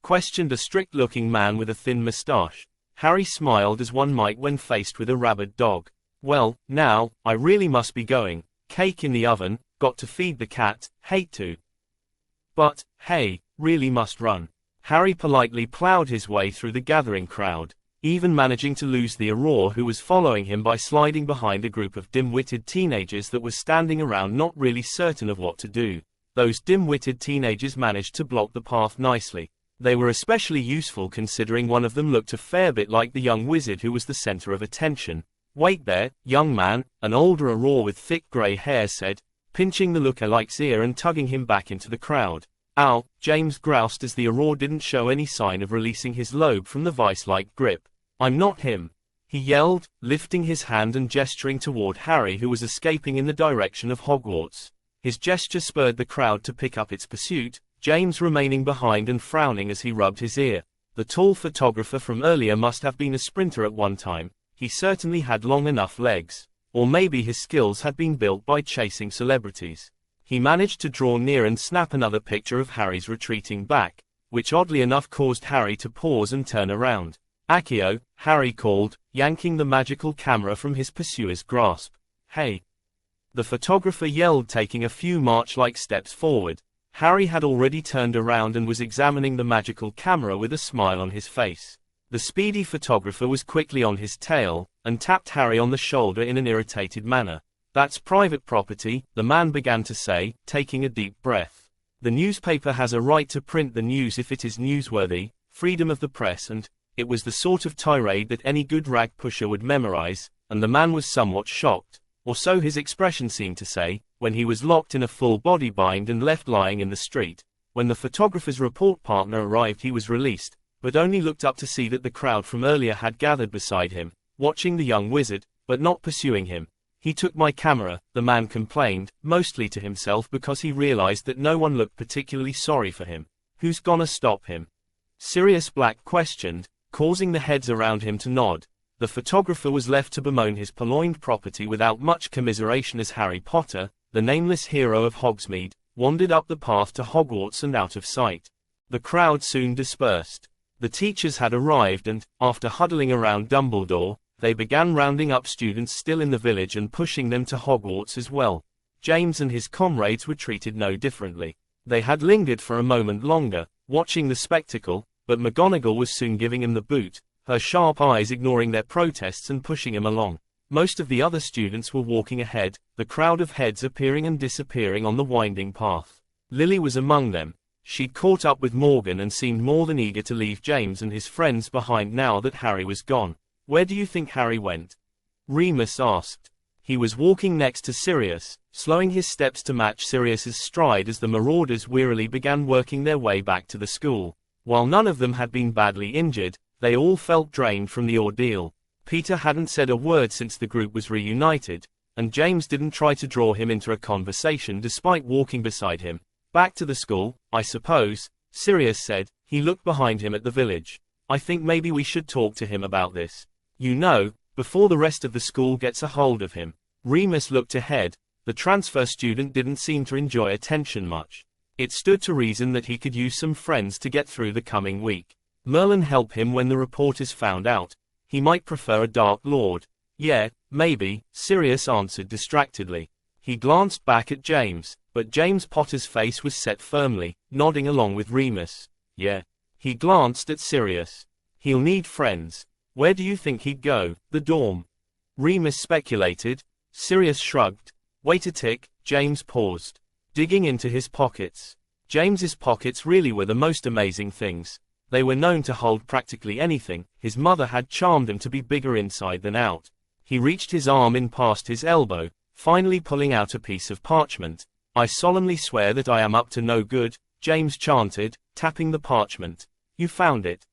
Questioned a strict-looking man with a thin moustache. Harry smiled as one might when faced with a rabid dog. Well, now, I really must be going. Cake in the oven, got to feed the cat, hate to. But, hey, really must run. Harry politely plowed his way through the gathering crowd, even managing to lose the Aurora who was following him by sliding behind a group of dim-witted teenagers that were standing around not really certain of what to do. Those dim-witted teenagers managed to block the path nicely. They were especially useful considering one of them looked a fair bit like the young wizard who was the center of attention. Wait there, young man, an older Aurora with thick grey hair said, pinching the lookalike's ear and tugging him back into the crowd. Ow, James groused as the Aurora didn't show any sign of releasing his lobe from the vice-like grip. I'm not him, he yelled, lifting his hand and gesturing toward Harry who was escaping in the direction of Hogwarts. His gesture spurred the crowd to pick up its pursuit, James remaining behind and frowning as he rubbed his ear. The tall photographer from earlier must have been a sprinter at one time. He certainly had long enough legs. Or maybe his skills had been built by chasing celebrities. He managed to draw near and snap another picture of Harry's retreating back, which oddly enough caused Harry to pause and turn around. Accio, Harry called, yanking the magical camera from his pursuer's grasp. Hey! The photographer yelled, taking a few march-like steps forward. Harry had already turned around and was examining the magical camera with a smile on his face. The speedy photographer was quickly on his tail, and tapped Harry on the shoulder in an irritated manner. That's private property, the man began to say, taking a deep breath. The newspaper has a right to print the news if it is newsworthy, freedom of the press, and it was the sort of tirade that any good rag pusher would memorize, and the man was somewhat shocked, or so his expression seemed to say, when he was locked in a full body bind and left lying in the street. When the photographer's report partner arrived he was released, but only looked up to see that the crowd from earlier had gathered beside him, watching the young wizard, but not pursuing him. He took my camera, the man complained, mostly to himself because he realized that no one looked particularly sorry for him. Who's gonna stop him? Sirius Black questioned, causing the heads around him to nod. The photographer was left to bemoan his purloined property without much commiseration as Harry Potter, the nameless hero of Hogsmeade, wandered up the path to Hogwarts and out of sight. The crowd soon dispersed. The teachers had arrived and, after huddling around Dumbledore, they began rounding up students still in the village and pushing them to Hogwarts as well. James and his comrades were treated no differently. They had lingered for a moment longer, watching the spectacle, but McGonagall was soon giving him the boot, her sharp eyes ignoring their protests and pushing him along. Most of the other students were walking ahead, the crowd of heads appearing and disappearing on the winding path. Lily was among them. She'd caught up with Morgan and seemed more than eager to leave James and his friends behind now that Harry was gone. Where do you think Harry went? Remus asked. He was walking next to Sirius, slowing his steps to match Sirius's stride as the marauders wearily began working their way back to the school. While none of them had been badly injured, they all felt drained from the ordeal. Peter hadn't said a word since the group was reunited, and James didn't try to draw him into a conversation despite walking beside him. Back to the school, I suppose, Sirius said. He looked behind him at the village. I think maybe we should talk to him about this. You know, before the rest of the school gets a hold of him. Remus looked ahead. The transfer student didn't seem to enjoy attention much. It stood to reason that he could use some friends to get through the coming week. Merlin help him when the reporters found out. He might prefer a Dark Lord. Yeah, maybe, Sirius answered distractedly. He glanced back at James, but James Potter's face was set firmly, nodding along with Remus. Yeah. He glanced at Sirius. He'll need friends. Where do you think he'd go? The dorm. Remus speculated. Sirius shrugged. Wait a tick, James paused, digging into his pockets. James's pockets really were the most amazing things. They were known to hold practically anything. His mother had charmed them to be bigger inside than out. He reached his arm in past his elbow, finally pulling out a piece of parchment. I solemnly swear that I am up to no good, James chanted, tapping the parchment. You found it?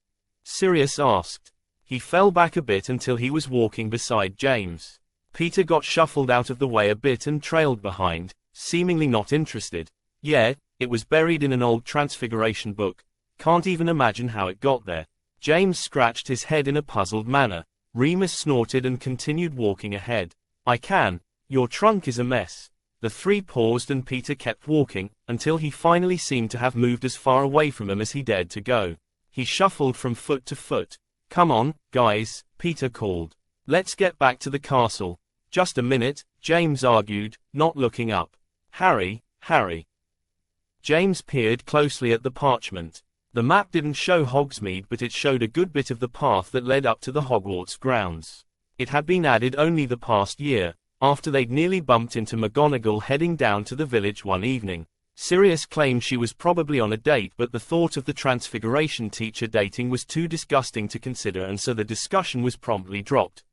Sirius asked. He fell back a bit until he was walking beside James. Peter got shuffled out of the way a bit and trailed behind, seemingly not interested. Yeah, it was buried in an old Transfiguration book. Can't even imagine how it got there. James scratched his head in a puzzled manner. Remus snorted and continued walking ahead. I can. Your trunk is a mess. The three paused and Peter kept walking, until he finally seemed to have moved as far away from him as he dared to go. He shuffled from foot to foot. Come on, guys, Peter called. Let's get back to the castle. Just a minute, James argued, not looking up. Harry. James peered closely at the parchment. The map didn't show Hogsmeade, but it showed a good bit of the path that led up to the Hogwarts grounds. It had been added only the past year, after they'd nearly bumped into McGonagall heading down to the village one evening. Sirius claimed she was probably on a date, but the thought of the Transfiguration teacher dating was too disgusting to consider, and so the discussion was promptly dropped.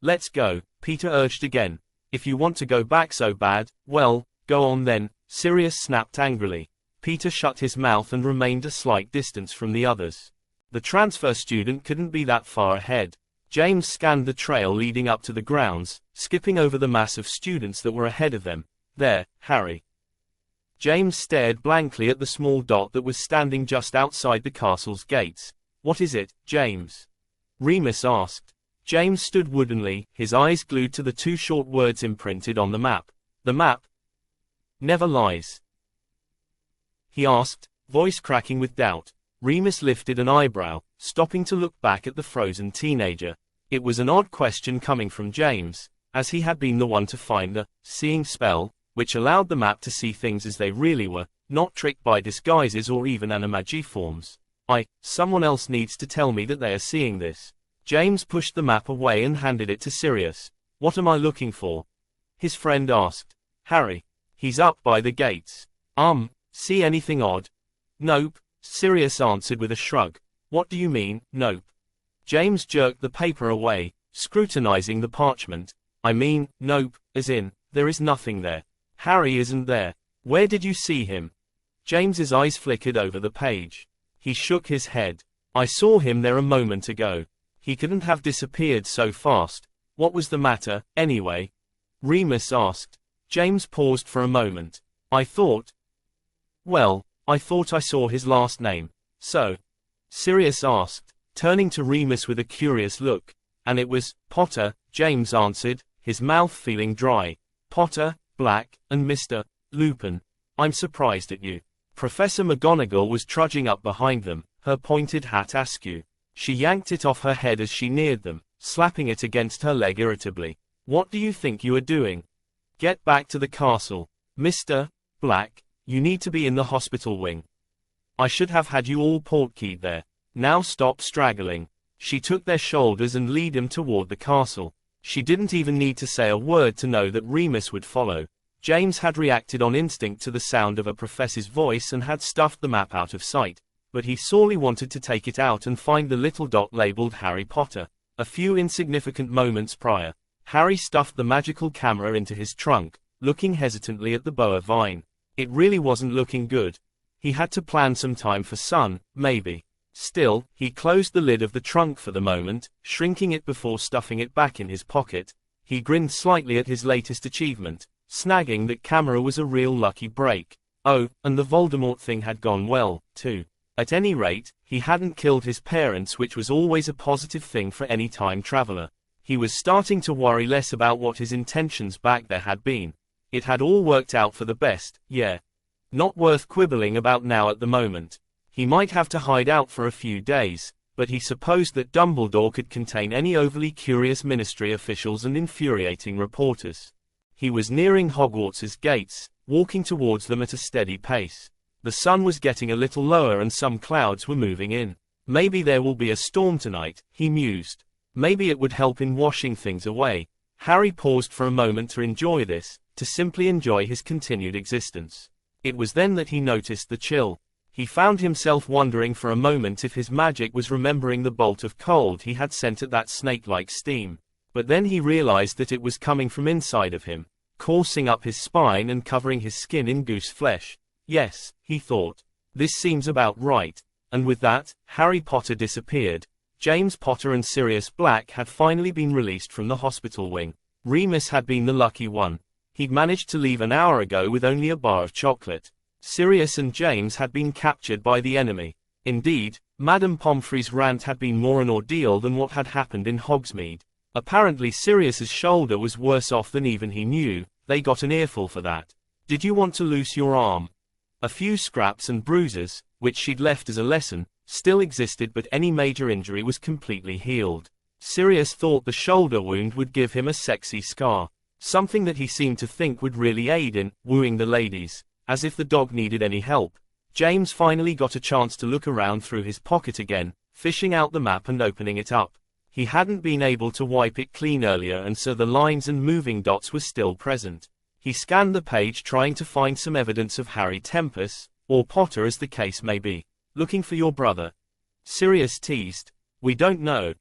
Let's go, Peter urged again. If you want to go back so bad, well, go on then, Sirius snapped angrily. Peter shut his mouth and remained a slight distance from the others. The transfer student couldn't be that far ahead. James scanned the trail leading up to the grounds, skipping over the mass of students that were ahead of them. There, Harry. James stared blankly at the small dot that was standing just outside the castle's gates. What is it, James? Remus asked. James stood woodenly, his eyes glued to the two short words imprinted on the map. The map never lies, he asked, voice cracking with doubt. Remus lifted an eyebrow, stopping to look back at the frozen teenager. It was an odd question coming from James, as he had been the one to find the seeing spell, which allowed the map to see things as they really were, not tricked by disguises or even animagi forms. Someone else needs to tell me that they are seeing this. James pushed the map away and handed it to Sirius. What am I looking for? His friend asked. Harry. He's up by the gates. See anything odd? Nope, Sirius answered with a shrug. What do you mean, nope? James jerked the paper away, scrutinizing the parchment. I mean, nope, as in, there is nothing there. Harry isn't there. Where did you see him? James's eyes flickered over the page. He shook his head. I saw him there a moment ago. He couldn't have disappeared so fast. What was the matter, anyway? Remus asked. James paused for a moment. I thought I saw his last name. So? Sirius asked, turning to Remus with a curious look. And it was Potter, James answered, his mouth feeling dry. Potter, Black, and Mr. Lupin. I'm surprised at you. Professor McGonagall was trudging up behind them, her pointed hat askew. She yanked it off her head as she neared them, slapping it against her leg irritably. What do you think you are doing? Get back to the castle. Mr. Black, you need to be in the hospital wing. I should have had you all portkeyed there. Now stop straggling. She took their shoulders and led them toward the castle. She didn't even need to say a word to know that Remus would follow. James had reacted on instinct to the sound of a professor's voice and had stuffed the map out of sight, but he sorely wanted to take it out and find the little dot labeled Harry Potter. A few insignificant moments prior, Harry stuffed the magical camera into his trunk, looking hesitantly at the boa vine. It really wasn't looking good. He had to plan some time for sun, maybe. Still, he closed the lid of the trunk for the moment, shrinking it before stuffing it back in his pocket. He grinned slightly at his latest achievement. Snagging that camera was a real lucky break. Oh, and the Voldemort thing had gone well, too. At any rate, he hadn't killed his parents, which was always a positive thing for any time traveler. He was starting to worry less about what his intentions back there had been. It had all worked out for the best, yeah. Not worth quibbling about now at the moment. He might have to hide out for a few days, but he supposed that Dumbledore could contain any overly curious ministry officials and infuriating reporters. He was nearing Hogwarts's gates, walking towards them at a steady pace. The sun was getting a little lower and some clouds were moving in. Maybe there will be a storm tonight, he mused. Maybe it would help in washing things away. Harry paused for a moment to enjoy this, to simply enjoy his continued existence. It was then that he noticed the chill. He found himself wondering for a moment if his magic was remembering the bolt of cold he had sent at that snake-like steam. But then he realized that it was coming from inside of him, coursing up his spine and covering his skin in goose flesh. Yes, he thought. This seems about right. And with that, Harry Potter disappeared. James Potter and Sirius Black had finally been released from the hospital wing. Remus had been the lucky one. He'd managed to leave an hour ago with only a bar of chocolate. Sirius and James had been captured by the enemy. Indeed, Madame Pomfrey's rant had been more an ordeal than what had happened in Hogsmeade. Apparently Sirius's shoulder was worse off than even he knew. They got an earful for that. Did you want to loose your arm? A few scraps and bruises, which she'd left as a lesson, still existed, but any major injury was completely healed. Sirius thought the shoulder wound would give him a sexy scar. Something that he seemed to think would really aid in wooing the ladies. As if the dog needed any help. James finally got a chance to look around through his pocket again, fishing out the map and opening it up. He hadn't been able to wipe it clean earlier, and so the lines and moving dots were still present. He scanned the page trying to find some evidence of Harry Tempest, or Potter as the case may be. Looking for your brother? Sirius teased. We don't know.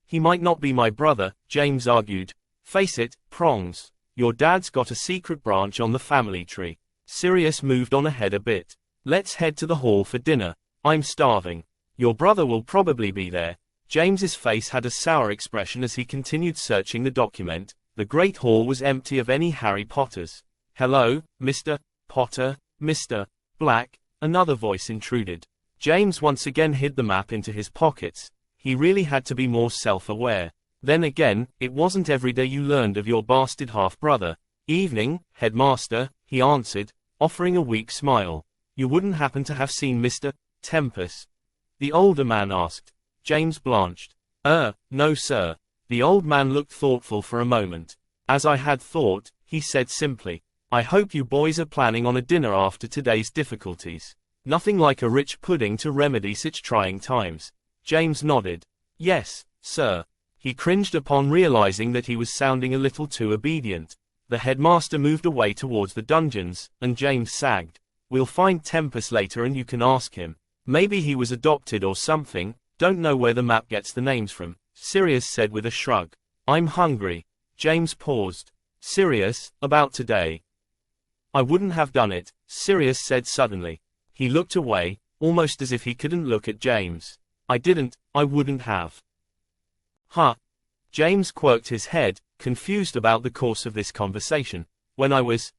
He might not be my brother, James argued. Face it, Prongs. Your dad's got a secret branch on the family tree. Sirius moved on ahead a bit. Let's head to the hall for dinner. I'm starving. Your brother will probably be there. James's face had a sour expression as he continued searching the document. The Great Hall was empty of any Harry Potters. Hello, Mr. Potter, Mr. Black, another voice intruded. James once again hid the map into his pockets. He really had to be more self-aware. Then again, it wasn't every day you learned of your bastard half-brother. Evening, headmaster, he answered, offering a weak smile. You wouldn't happen to have seen Mr. Tempest? The older man asked. James blanched. No sir. The old man looked thoughtful for a moment. As I had thought, he said simply. I hope you boys are planning on a dinner after today's difficulties. Nothing like a rich pudding to remedy such trying times. James nodded. Yes, sir. He cringed upon realizing that he was sounding a little too obedient. The headmaster moved away towards the dungeons, and James sagged. We'll find Tempest later and you can ask him. Maybe he was adopted or something. Don't know where the map gets the names from, Sirius said with a shrug. I'm hungry. James paused. Sirius, about today. I wouldn't have done it, Sirius said suddenly. He looked away, almost as if he couldn't look at James. I wouldn't have. Huh. James quirked his head, confused about the course of this conversation. When I was,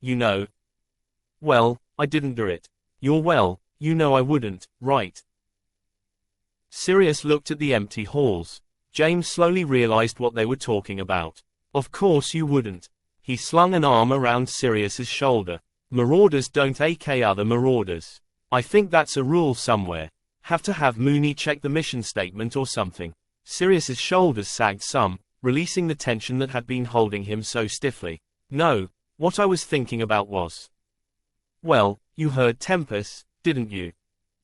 Well, I didn't do it. I wouldn't, right? Sirius looked at the empty halls. James slowly realized what they were talking about. Of course you wouldn't. He slung an arm around Sirius's shoulder. Marauders don't AK other marauders. I think that's a rule somewhere. Have to have Mooney check the mission statement or something. Sirius's shoulders sagged some, releasing the tension that had been holding him so stiffly. No, what I was thinking about was. Well, you heard Tempest, didn't you?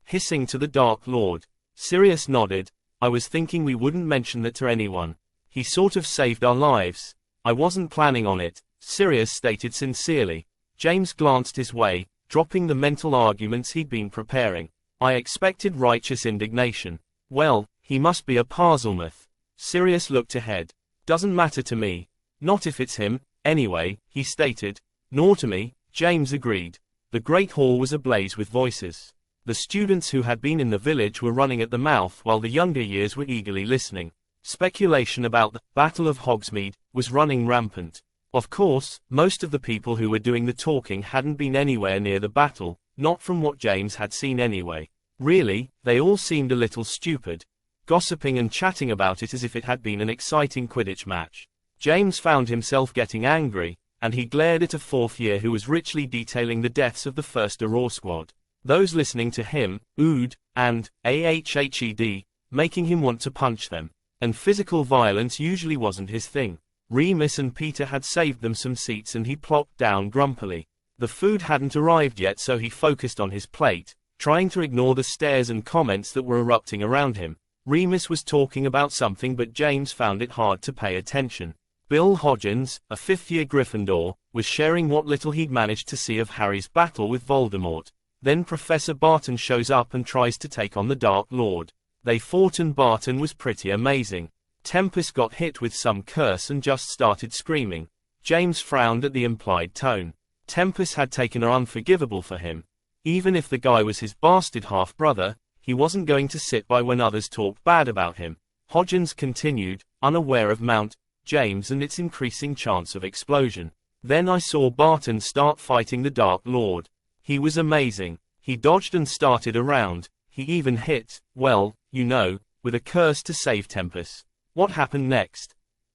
Hissing to the Dark Lord. Sirius nodded. I was thinking we wouldn't mention that to anyone. He sort of saved our lives. I wasn't planning on it, Sirius stated sincerely. James glanced his way, dropping the mental arguments he'd been preparing. I expected righteous indignation. Well, he must be a Parselmuth. Sirius looked ahead. Doesn't matter to me. Not if it's him, anyway, he stated. Nor to me, James agreed. The Great Hall was ablaze with voices. The students who had been in the village were running at the mouth while the younger years were eagerly listening. Speculation about the Battle of Hogsmeade was running rampant. Of course, most of the people who were doing the talking hadn't been anywhere near the battle, not from what James had seen anyway. Really, they all seemed a little stupid, gossiping and chatting about it as if it had been an exciting Quidditch match. James found himself getting angry, and he glared at a fourth year who was richly detailing the deaths of the first Auror squad. Those listening to him, oohed, and ahhed, making him want to punch them. And physical violence usually wasn't his thing. Remus and Peter had saved them some seats and he plopped down grumpily. The food hadn't arrived yet, so he focused on his plate, trying to ignore the stares and comments that were erupting around him. Remus was talking about something, but James found it hard to pay attention. Bill Hodgins, a fifth-year Gryffindor, was sharing what little he'd managed to see of Harry's battle with Voldemort. Then Professor Barton shows up and tries to take on the Dark Lord. They fought and Barton was pretty amazing. Tempest got hit with some curse and just started screaming. James frowned at the implied tone. Tempest had taken her unforgivable for him. Even if the guy was his bastard half-brother, he wasn't going to sit by when others talked bad about him. Hodgins continued, unaware of Mount James and its increasing chance of explosion. Then I saw Barton start fighting the Dark Lord. He was amazing. He dodged and started around. He even hit, well, you know, with a curse to save Tempest. What happened next?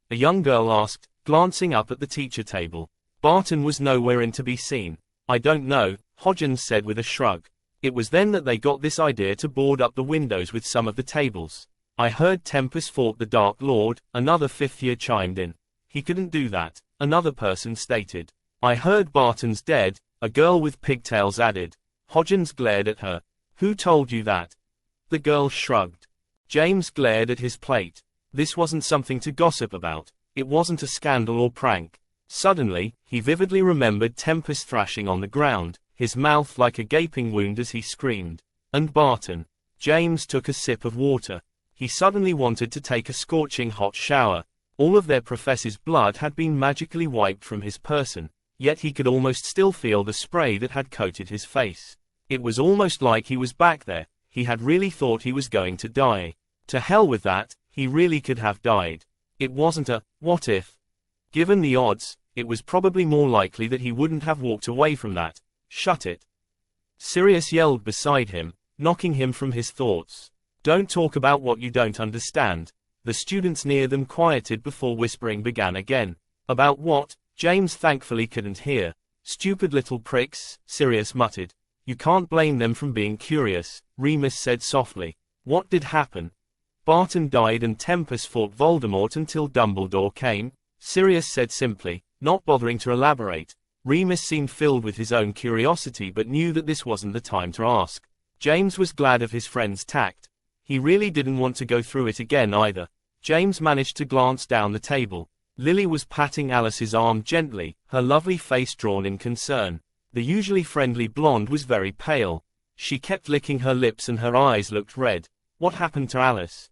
A young girl asked, glancing up at the teacher table. Barton was nowhere in to be seen. I don't know, Hodgins said with a shrug. It was then that they got this idea to board up the windows with some of the tables. I heard Tempest fought the Dark Lord, another fifth year chimed in. He couldn't do that, another person stated. I heard Barton's dead, a girl with pigtails added. Hodgins glared at her. Who told you that? The girl shrugged. James glared at his plate. This wasn't something to gossip about. It wasn't a scandal or prank. Suddenly, he vividly remembered Tempest thrashing on the ground, his mouth like a gaping wound as he screamed. And Barton. James took a sip of water. He suddenly wanted to take a scorching hot shower. All of their professor's blood had been magically wiped from his person, yet he could almost still feel the spray that had coated his face. It was almost like he was back there. He had really thought he was going to die. To hell with that, he really could have died. It wasn't a, what if? Given the odds, it was probably more likely that he wouldn't have walked away from that. Shut it. Sirius yelled beside him, knocking him from his thoughts. Don't talk about what you don't understand. The students near them quieted before whispering began again. About what? James thankfully couldn't hear. Stupid little pricks, Sirius muttered. You can't blame them from being curious, Remus said softly. What did happen? Barton died and Tempest fought Voldemort until Dumbledore came, Sirius said simply, not bothering to elaborate. Remus seemed filled with his own curiosity but knew that this wasn't the time to ask. James was glad of his friend's tact. He really didn't want to go through it again either. James managed to glance down the table. Lily was patting Alice's arm gently, her lovely face drawn in concern. The usually friendly blonde was very pale. She kept licking her lips and her eyes looked red. What happened to Alice?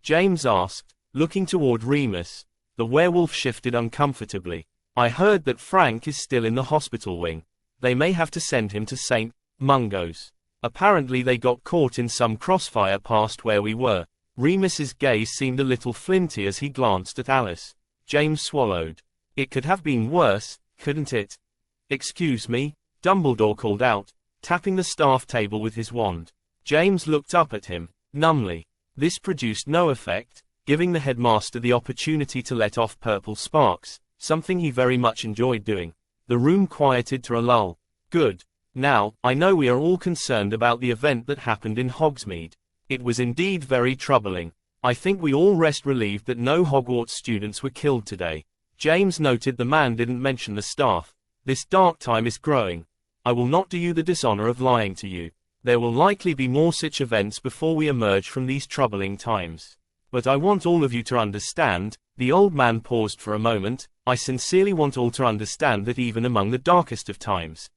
James asked, looking toward Remus. The werewolf shifted uncomfortably. I heard that Frank is still in the hospital wing. They may have to send him to St. Mungo's. Apparently they got caught in some crossfire past where we were. Remus's gaze seemed a little flinty as he glanced at Alice. James swallowed. It could have been worse, couldn't it? Excuse me, Dumbledore called out, tapping the staff table with his wand. James looked up at him, numbly. This produced no effect, giving the headmaster the opportunity to let off purple sparks, something he very much enjoyed doing. The room quieted to a lull. Good. Now, I know we are all concerned about the event that happened in Hogsmeade. It was indeed very troubling. I think we all rest relieved that no Hogwarts students were killed today. James noted the man didn't mention the staff. This dark time is growing. I will not do you the dishonor of lying to you. There will likely be more such events before we emerge from these troubling times. But I want all of you to understand, the old man paused for a moment, I sincerely want all to understand that even among the darkest of times,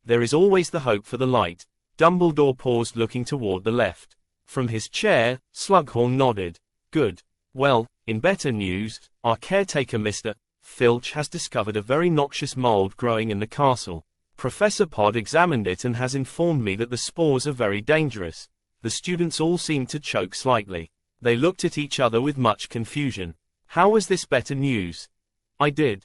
there is always the hope for the light. Dumbledore paused looking toward the left. From his chair, Slughorn nodded. Good. Well, in better news, our caretaker Mr. Filch has discovered a very noxious mold growing in the castle. Professor Pod examined it and has informed me that the spores are very dangerous. The students all seemed to choke slightly. They looked at each other with much confusion. How was this better news? I did.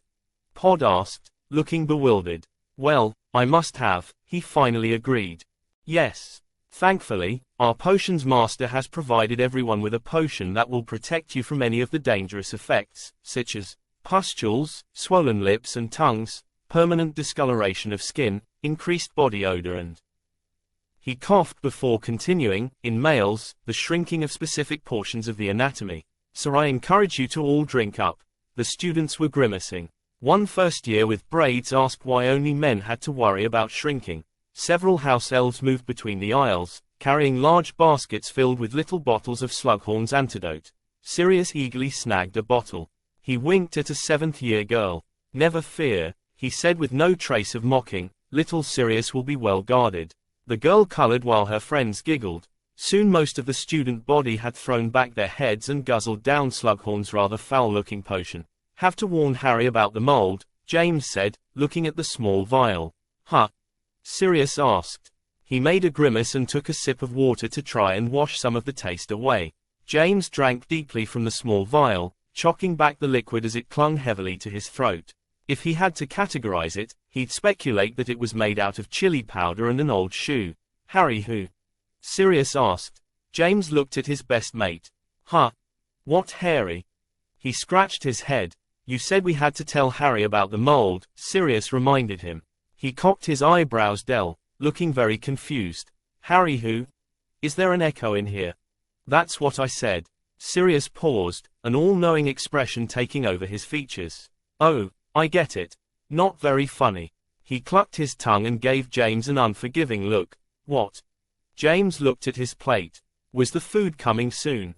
Pod asked, looking bewildered. Well, I must have, he finally agreed. Yes. Thankfully, our potions master has provided everyone with a potion that will protect you from any of the dangerous effects, such as pustules, swollen lips and tongues, permanent discoloration of skin, increased body odor and... He coughed before continuing, in males, the shrinking of specific portions of the anatomy. So I encourage you to all drink up. The students were grimacing. One first year with braids asked why only men had to worry about shrinking. Several house elves moved between the aisles, carrying large baskets filled with little bottles of Slughorn's antidote. Sirius eagerly snagged a bottle. He winked at a 7th-year girl. "Never fear," he said with no trace of mocking, "little Sirius will be well guarded." The girl colored while her friends giggled. Soon most of the student body had thrown back their heads and guzzled down Slughorn's rather foul-looking potion. "Have to warn Harry about the mold," James said, looking at the small vial. "Huh?" Sirius asked. He made a grimace and took a sip of water to try and wash some of the taste away. James drank deeply from the small vial, choking back the liquid as it clung heavily to his throat. If he had to categorize it, he'd speculate that it was made out of chili powder and an old shoe. "Harry who?" Sirius asked. James looked at his best mate. "Huh? What Harry?" He scratched his head. "You said we had to tell Harry about the mold," Sirius reminded him. He cocked his eyebrows looking very confused. "Harry who? Is there an echo in here?" "That's what I said." Sirius paused, an all-knowing expression taking over his features. "Oh, I get it. Not very funny." He clucked his tongue and gave James an unforgiving look. "What?" James looked at his plate. Was the food coming soon?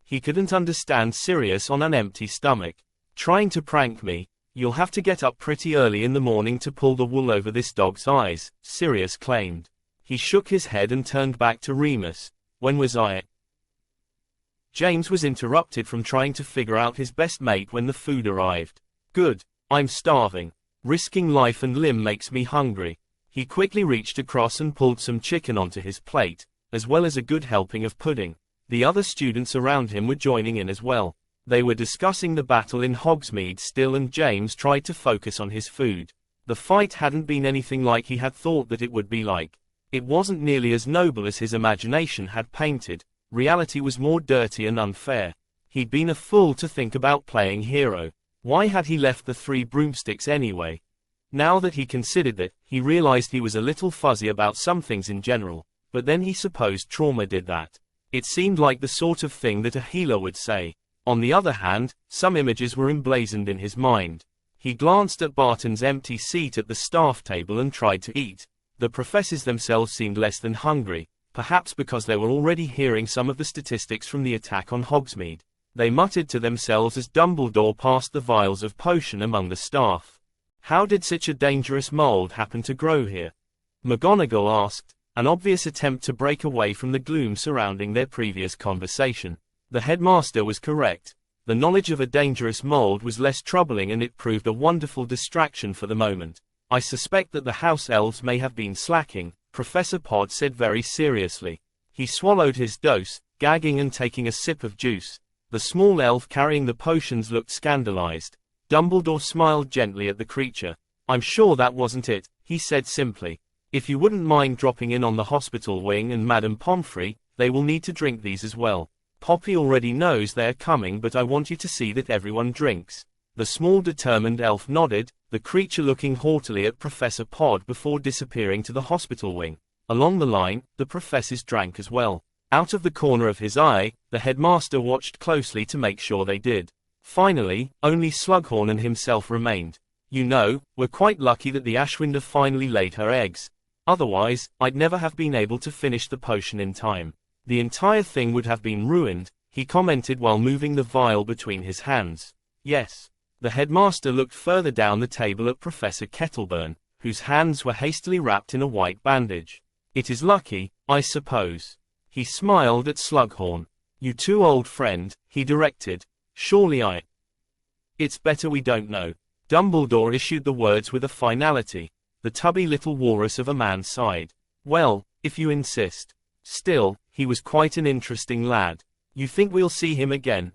He couldn't understand Sirius on an empty stomach. "Trying to prank me? You'll have to get up pretty early in the morning to pull the wool over this dog's eyes," Sirius claimed. He shook his head and turned back to Remus. "When was I?" James was interrupted from trying to figure out his best mate when the food arrived. "Good. I'm starving. Risking life and limb makes me hungry." He quickly reached across and pulled some chicken onto his plate, as well as a good helping of pudding. The other students around him were joining in as well. They were discussing the battle in Hogsmeade still, and James tried to focus on his food. The fight hadn't been anything like he had thought that it would be like. It wasn't nearly as noble as his imagination had painted. Reality was more dirty and unfair. He'd been a fool to think about playing hero. Why had he left the 3 broomsticks anyway? Now that he considered it, he realized he was a little fuzzy about some things in general, but then he supposed trauma did that. It seemed like the sort of thing that a healer would say. On the other hand, some images were emblazoned in his mind. He glanced at Barton's empty seat at the staff table and tried to eat. The professors themselves seemed less than hungry, perhaps because they were already hearing some of the statistics from the attack on Hogsmeade. They muttered to themselves as Dumbledore passed the vials of potion among the staff. "How did such a dangerous mold happen to grow here?" McGonagall asked, an obvious attempt to break away from the gloom surrounding their previous conversation. The headmaster was correct. The knowledge of a dangerous mold was less troubling, and it proved a wonderful distraction for the moment. "I suspect that the house elves may have been slacking," Professor Pod said very seriously. He swallowed his dose, gagging and taking a sip of juice. The small elf carrying the potions looked scandalized. Dumbledore smiled gently at the creature. "I'm sure that wasn't it," he said simply. "If you wouldn't mind dropping in on the hospital wing and Madame Pomfrey, they will need to drink these as well. Poppy already knows they're coming, but I want you to see that everyone drinks." The small determined elf nodded, the creature looking haughtily at Professor Pod before disappearing to the hospital wing. Along the line, the professors drank as well. Out of the corner of his eye, the headmaster watched closely to make sure they did. Finally, only Slughorn and himself remained. "You know, we're quite lucky that the Ashwinder finally laid her eggs. Otherwise, I'd never have been able to finish the potion in time. The entire thing would have been ruined," he commented while moving the vial between his hands. "Yes." The headmaster looked further down the table at Professor Kettleburn, whose hands were hastily wrapped in a white bandage. "It is lucky, I suppose." He smiled at Slughorn. "You too, old friend," he directed. "Surely I..." "It's better we don't know." Dumbledore issued the words with a finality. The tubby little walrus of a man sighed. "Well, if you insist. Still, he was quite an interesting lad. You think we'll see him again?"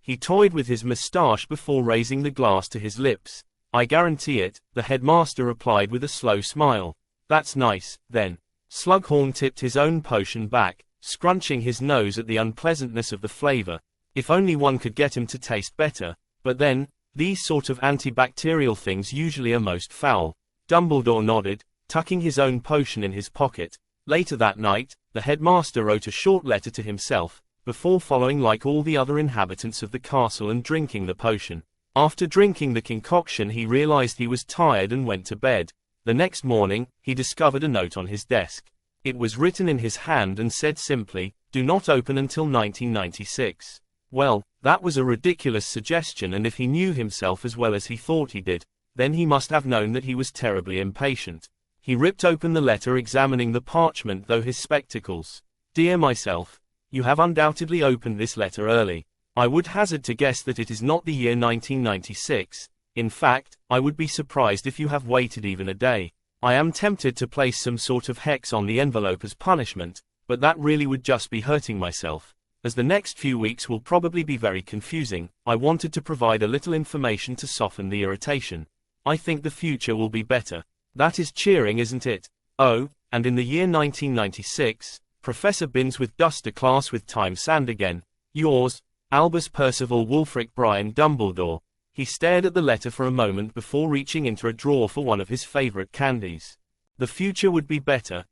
He toyed with his moustache before raising the glass to his lips. "I guarantee it," the headmaster replied with a slow smile. "That's nice, then." Slughorn tipped his own potion back, scrunching his nose at the unpleasantness of the flavor. If only one could get him to taste better. But then, these sort of antibacterial things usually are most foul. Dumbledore nodded, tucking his own potion in his pocket. Later that night, the headmaster wrote a short letter to himself, before following like all the other inhabitants of the castle and drinking the potion. After drinking the concoction, he realized he was tired and went to bed. The next morning, he discovered a note on his desk. It was written in his hand and said simply, "Do not open until 1996. Well, That was a ridiculous suggestion, and if he knew himself as well as he thought he did, then he must have known that he was terribly impatient. He ripped open the letter, examining the parchment through his spectacles. Dear myself, you have undoubtedly opened this letter early. I would hazard to guess that it is not the year 1996. In fact, I would be surprised if you have waited even a day. I am tempted to place some sort of hex on the envelope as punishment, but that really would just be hurting myself. As the next few weeks will probably be very confusing, I wanted to provide a little information to soften the irritation. I think the future will be better. That is cheering, isn't it? Oh, and in the year 1996, Professor Binns with Duster class with time sand again. Yours, Albus Percival Wulfric Brian Dumbledore. He stared at the letter for a moment before reaching into a drawer for one of his favorite candies. The future would be better.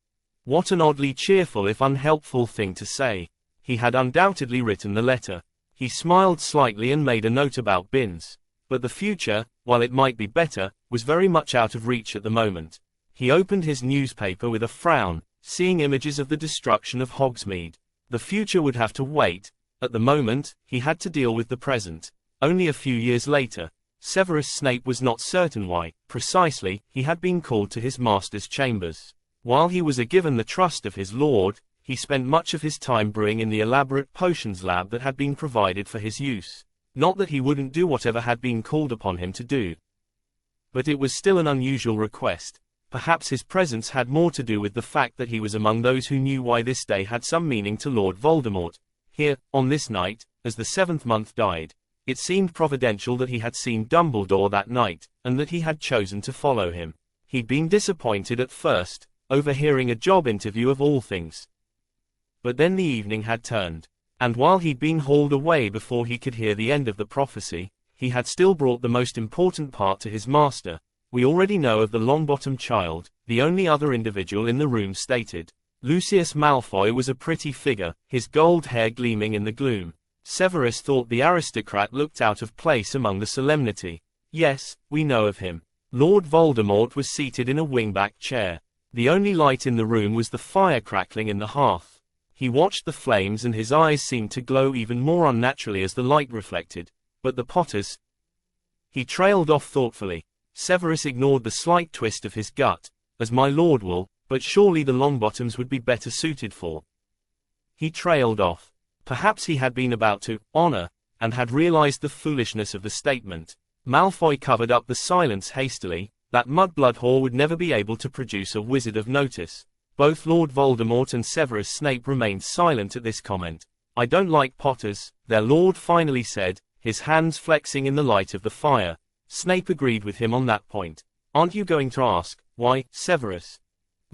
What an oddly cheerful if unhelpful thing to say. He had undoubtedly written the letter. He smiled slightly and made a note about Binns. But the future, while it might be better, was very much out of reach at the moment. He opened his newspaper with a frown, seeing images of the destruction of Hogsmeade. The future would have to wait. At the moment, he had to deal with the present. Only a few years later, Severus Snape was not certain why, precisely, he had been called to his master's chambers. While he was given the trust of his lord, he spent much of his time brewing in the elaborate potions lab that had been provided for his use. Not that he wouldn't do whatever had been called upon him to do. But it was still an unusual request. Perhaps his presence had more to do with the fact that he was among those who knew why this day had some meaning to Lord Voldemort. Here, on this night, as the 7th month died, it seemed providential that he had seen Dumbledore that night, and that he had chosen to follow him. He'd been disappointed at first, overhearing a job interview of all things. But then the evening had turned, and while he'd been hauled away before he could hear the end of the prophecy, he had still brought the most important part to his master. We already know of the Longbottom child, the only other individual in the room stated. Lucius Malfoy was a pretty figure, his gold hair gleaming in the gloom. Severus thought the aristocrat looked out of place among the solemnity. Yes, we know of him. Lord Voldemort was seated in a wingback chair. The only light in the room was the fire crackling in the hearth. He watched the flames and his eyes seemed to glow even more unnaturally as the light reflected. But the Potters? He trailed off thoughtfully. Severus ignored the slight twist of his gut. As my lord will, but surely the Longbottoms would be better suited for. He trailed off. Perhaps he had been about to honor, and had realized the foolishness of the statement. Malfoy covered up the silence hastily. That mudblood whore would never be able to produce a wizard of notice. Both Lord Voldemort and Severus Snape remained silent at this comment. I don't like Potters, their lord finally said, his hands flexing in the light of the fire. Snape agreed with him on that point. Aren't you going to ask, why, Severus?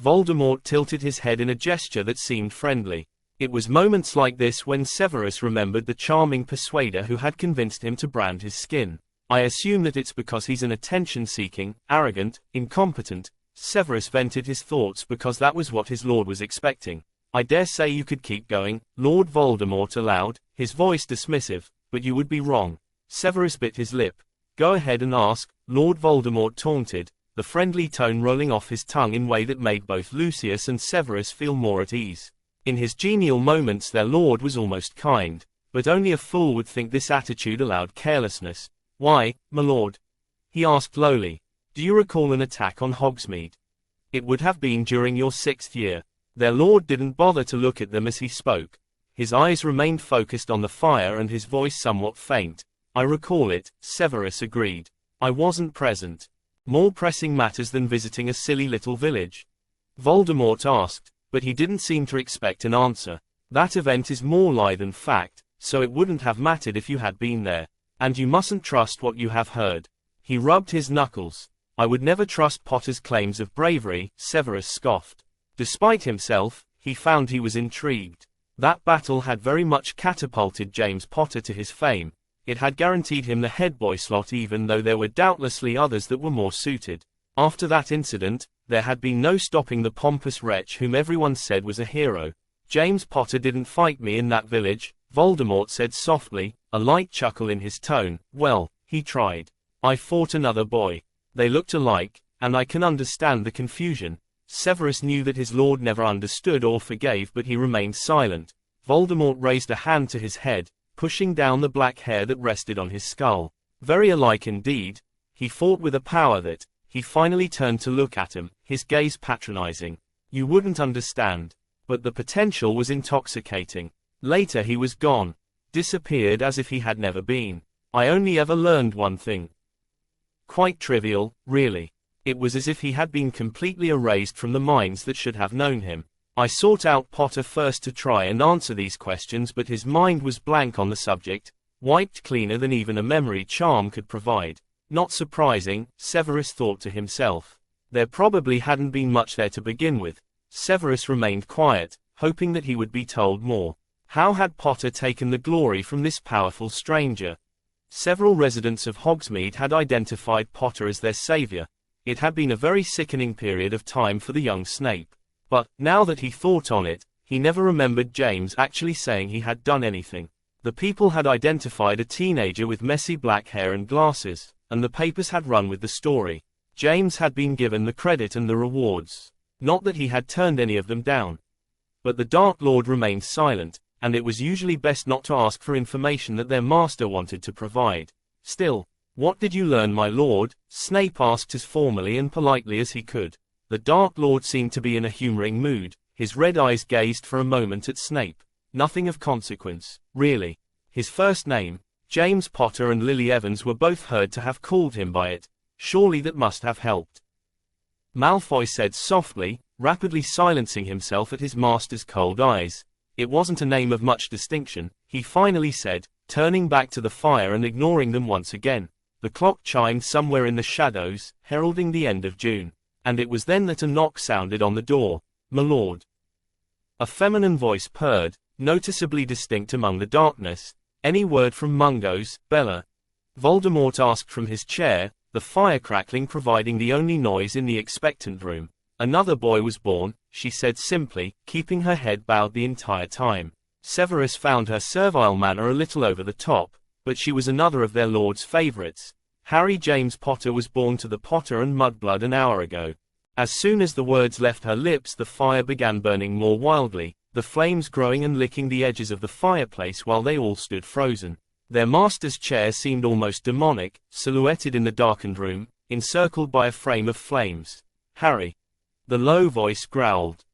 Voldemort tilted his head in a gesture that seemed friendly. It was moments like this when Severus remembered the charming persuader who had convinced him to brand his skin. I assume that it's because he's an attention-seeking, arrogant, incompetent. Severus vented his thoughts because that was what his lord was expecting. I dare say you could keep going, Lord Voldemort allowed, his voice dismissive, but you would be wrong. Severus bit his lip. Go ahead and ask, Lord Voldemort taunted, the friendly tone rolling off his tongue in a way that made both Lucius and Severus feel more at ease. In his genial moments their lord was almost kind, but only a fool would think this attitude allowed carelessness. Why, my lord? He asked lowly. Do you recall an attack on Hogsmeade? It would have been during your 6th year. Their lord didn't bother to look at them as he spoke. His eyes remained focused on the fire and his voice somewhat faint. I recall it, Severus agreed. I wasn't present. More pressing matters than visiting a silly little village? Voldemort asked, but he didn't seem to expect an answer. That event is more lie than fact, so it wouldn't have mattered if you had been there. And you mustn't trust what you have heard. He rubbed his knuckles. I would never trust Potter's claims of bravery, Severus scoffed. Despite himself, he found he was intrigued. That battle had very much catapulted James Potter to his fame. It had guaranteed him the head boy slot even though there were doubtlessly others that were more suited. After that incident, there had been no stopping the pompous wretch whom everyone said was a hero. James Potter didn't fight me in that village, Voldemort said softly, a light chuckle in his tone. Well, he tried. I fought another boy. They looked alike, and I can understand the confusion. Severus knew that his lord never understood or forgave, but he remained silent. Voldemort raised a hand to his head. pushing down the black hair that rested on his skull. Very alike indeed. He fought with a power that, he finally turned to look at him, his gaze patronizing. You wouldn't understand. But the potential was intoxicating. Later he was gone. Disappeared as if he had never been. I only ever learned one thing. Quite trivial, really. It was as if he had been completely erased from the minds that should have known him. I sought out Potter first to try and answer these questions, but his mind was blank on the subject, wiped cleaner than even a memory charm could provide. Not surprising, Severus thought to himself. There probably hadn't been much there to begin with. Severus remained quiet, hoping that he would be told more. How had Potter taken the glory from this powerful stranger? Several residents of Hogsmeade had identified Potter as their savior. It had been a very sickening period of time for the young Snape. But, now that he thought on it, he never remembered James actually saying he had done anything. The people had identified a teenager with messy black hair and glasses, and the papers had run with the story. James had been given the credit and the rewards. Not that he had turned any of them down. But the Dark Lord remained silent, and it was usually best not to ask for information that their master wanted to provide. Still, what did you learn, my lord? Snape asked as formally and politely as he could. The Dark Lord seemed to be in a humoring mood. His red eyes gazed for a moment at Snape. Nothing of consequence, really. His first name, James Potter, and Lily Evans were both heard to have called him by it. Surely that must have helped. Malfoy said softly, rapidly silencing himself at his master's cold eyes. It wasn't a name of much distinction, he finally said, turning back to the fire and ignoring them once again. The clock chimed somewhere in the shadows, heralding the end of June. And it was then that a knock sounded on the door. My lord. A feminine voice purred, noticeably distinct among the darkness. Any word from Mungo's, Bella? Voldemort asked from his chair, the fire crackling providing the only noise in the expectant room. Another boy was born, she said simply, keeping her head bowed the entire time. Severus found her servile manner a little over the top, but she was another of their lord's favorites. Harry James Potter was born to the Potter and Mudblood an hour ago. As soon as the words left her lips, the fire began burning more wildly, the flames growing and licking the edges of the fireplace while they all stood frozen. Their master's chair seemed almost demonic, silhouetted in the darkened room, encircled by a frame of flames. Harry. The low voice growled.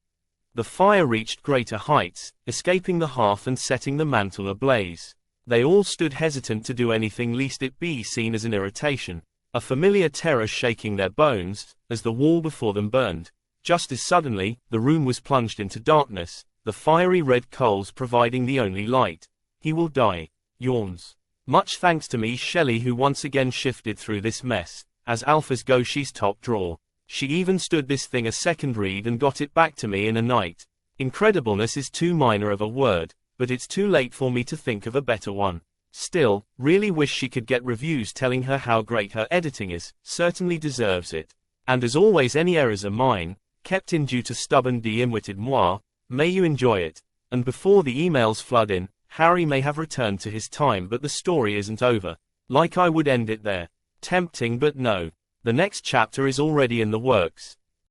The fire reached greater heights, escaping the hearth and setting the mantel ablaze. They all stood hesitant to do anything lest it be seen as an irritation. A familiar terror shaking their bones, as the wall before them burned. Just as suddenly, the room was plunged into darkness, the fiery red coals providing the only light. He will die. Yawns. Much thanks to me Shelley, who once again shifted through this mess, as Alpha's Gauchie's top drawer. She even stood this thing a second read and got it back to me in a night. Incredibleness is too minor of a word, but it's too late for me to think of a better one. Still, really wish she could get reviews telling her how great her editing is, certainly deserves it. And as always, any errors are mine, kept in due to stubborn dim-witted moi. May you enjoy it. And before the emails flood in, Harry may have returned to his time, but the story isn't over. Like I would end it there. Tempting, but no. The next chapter is already in the works.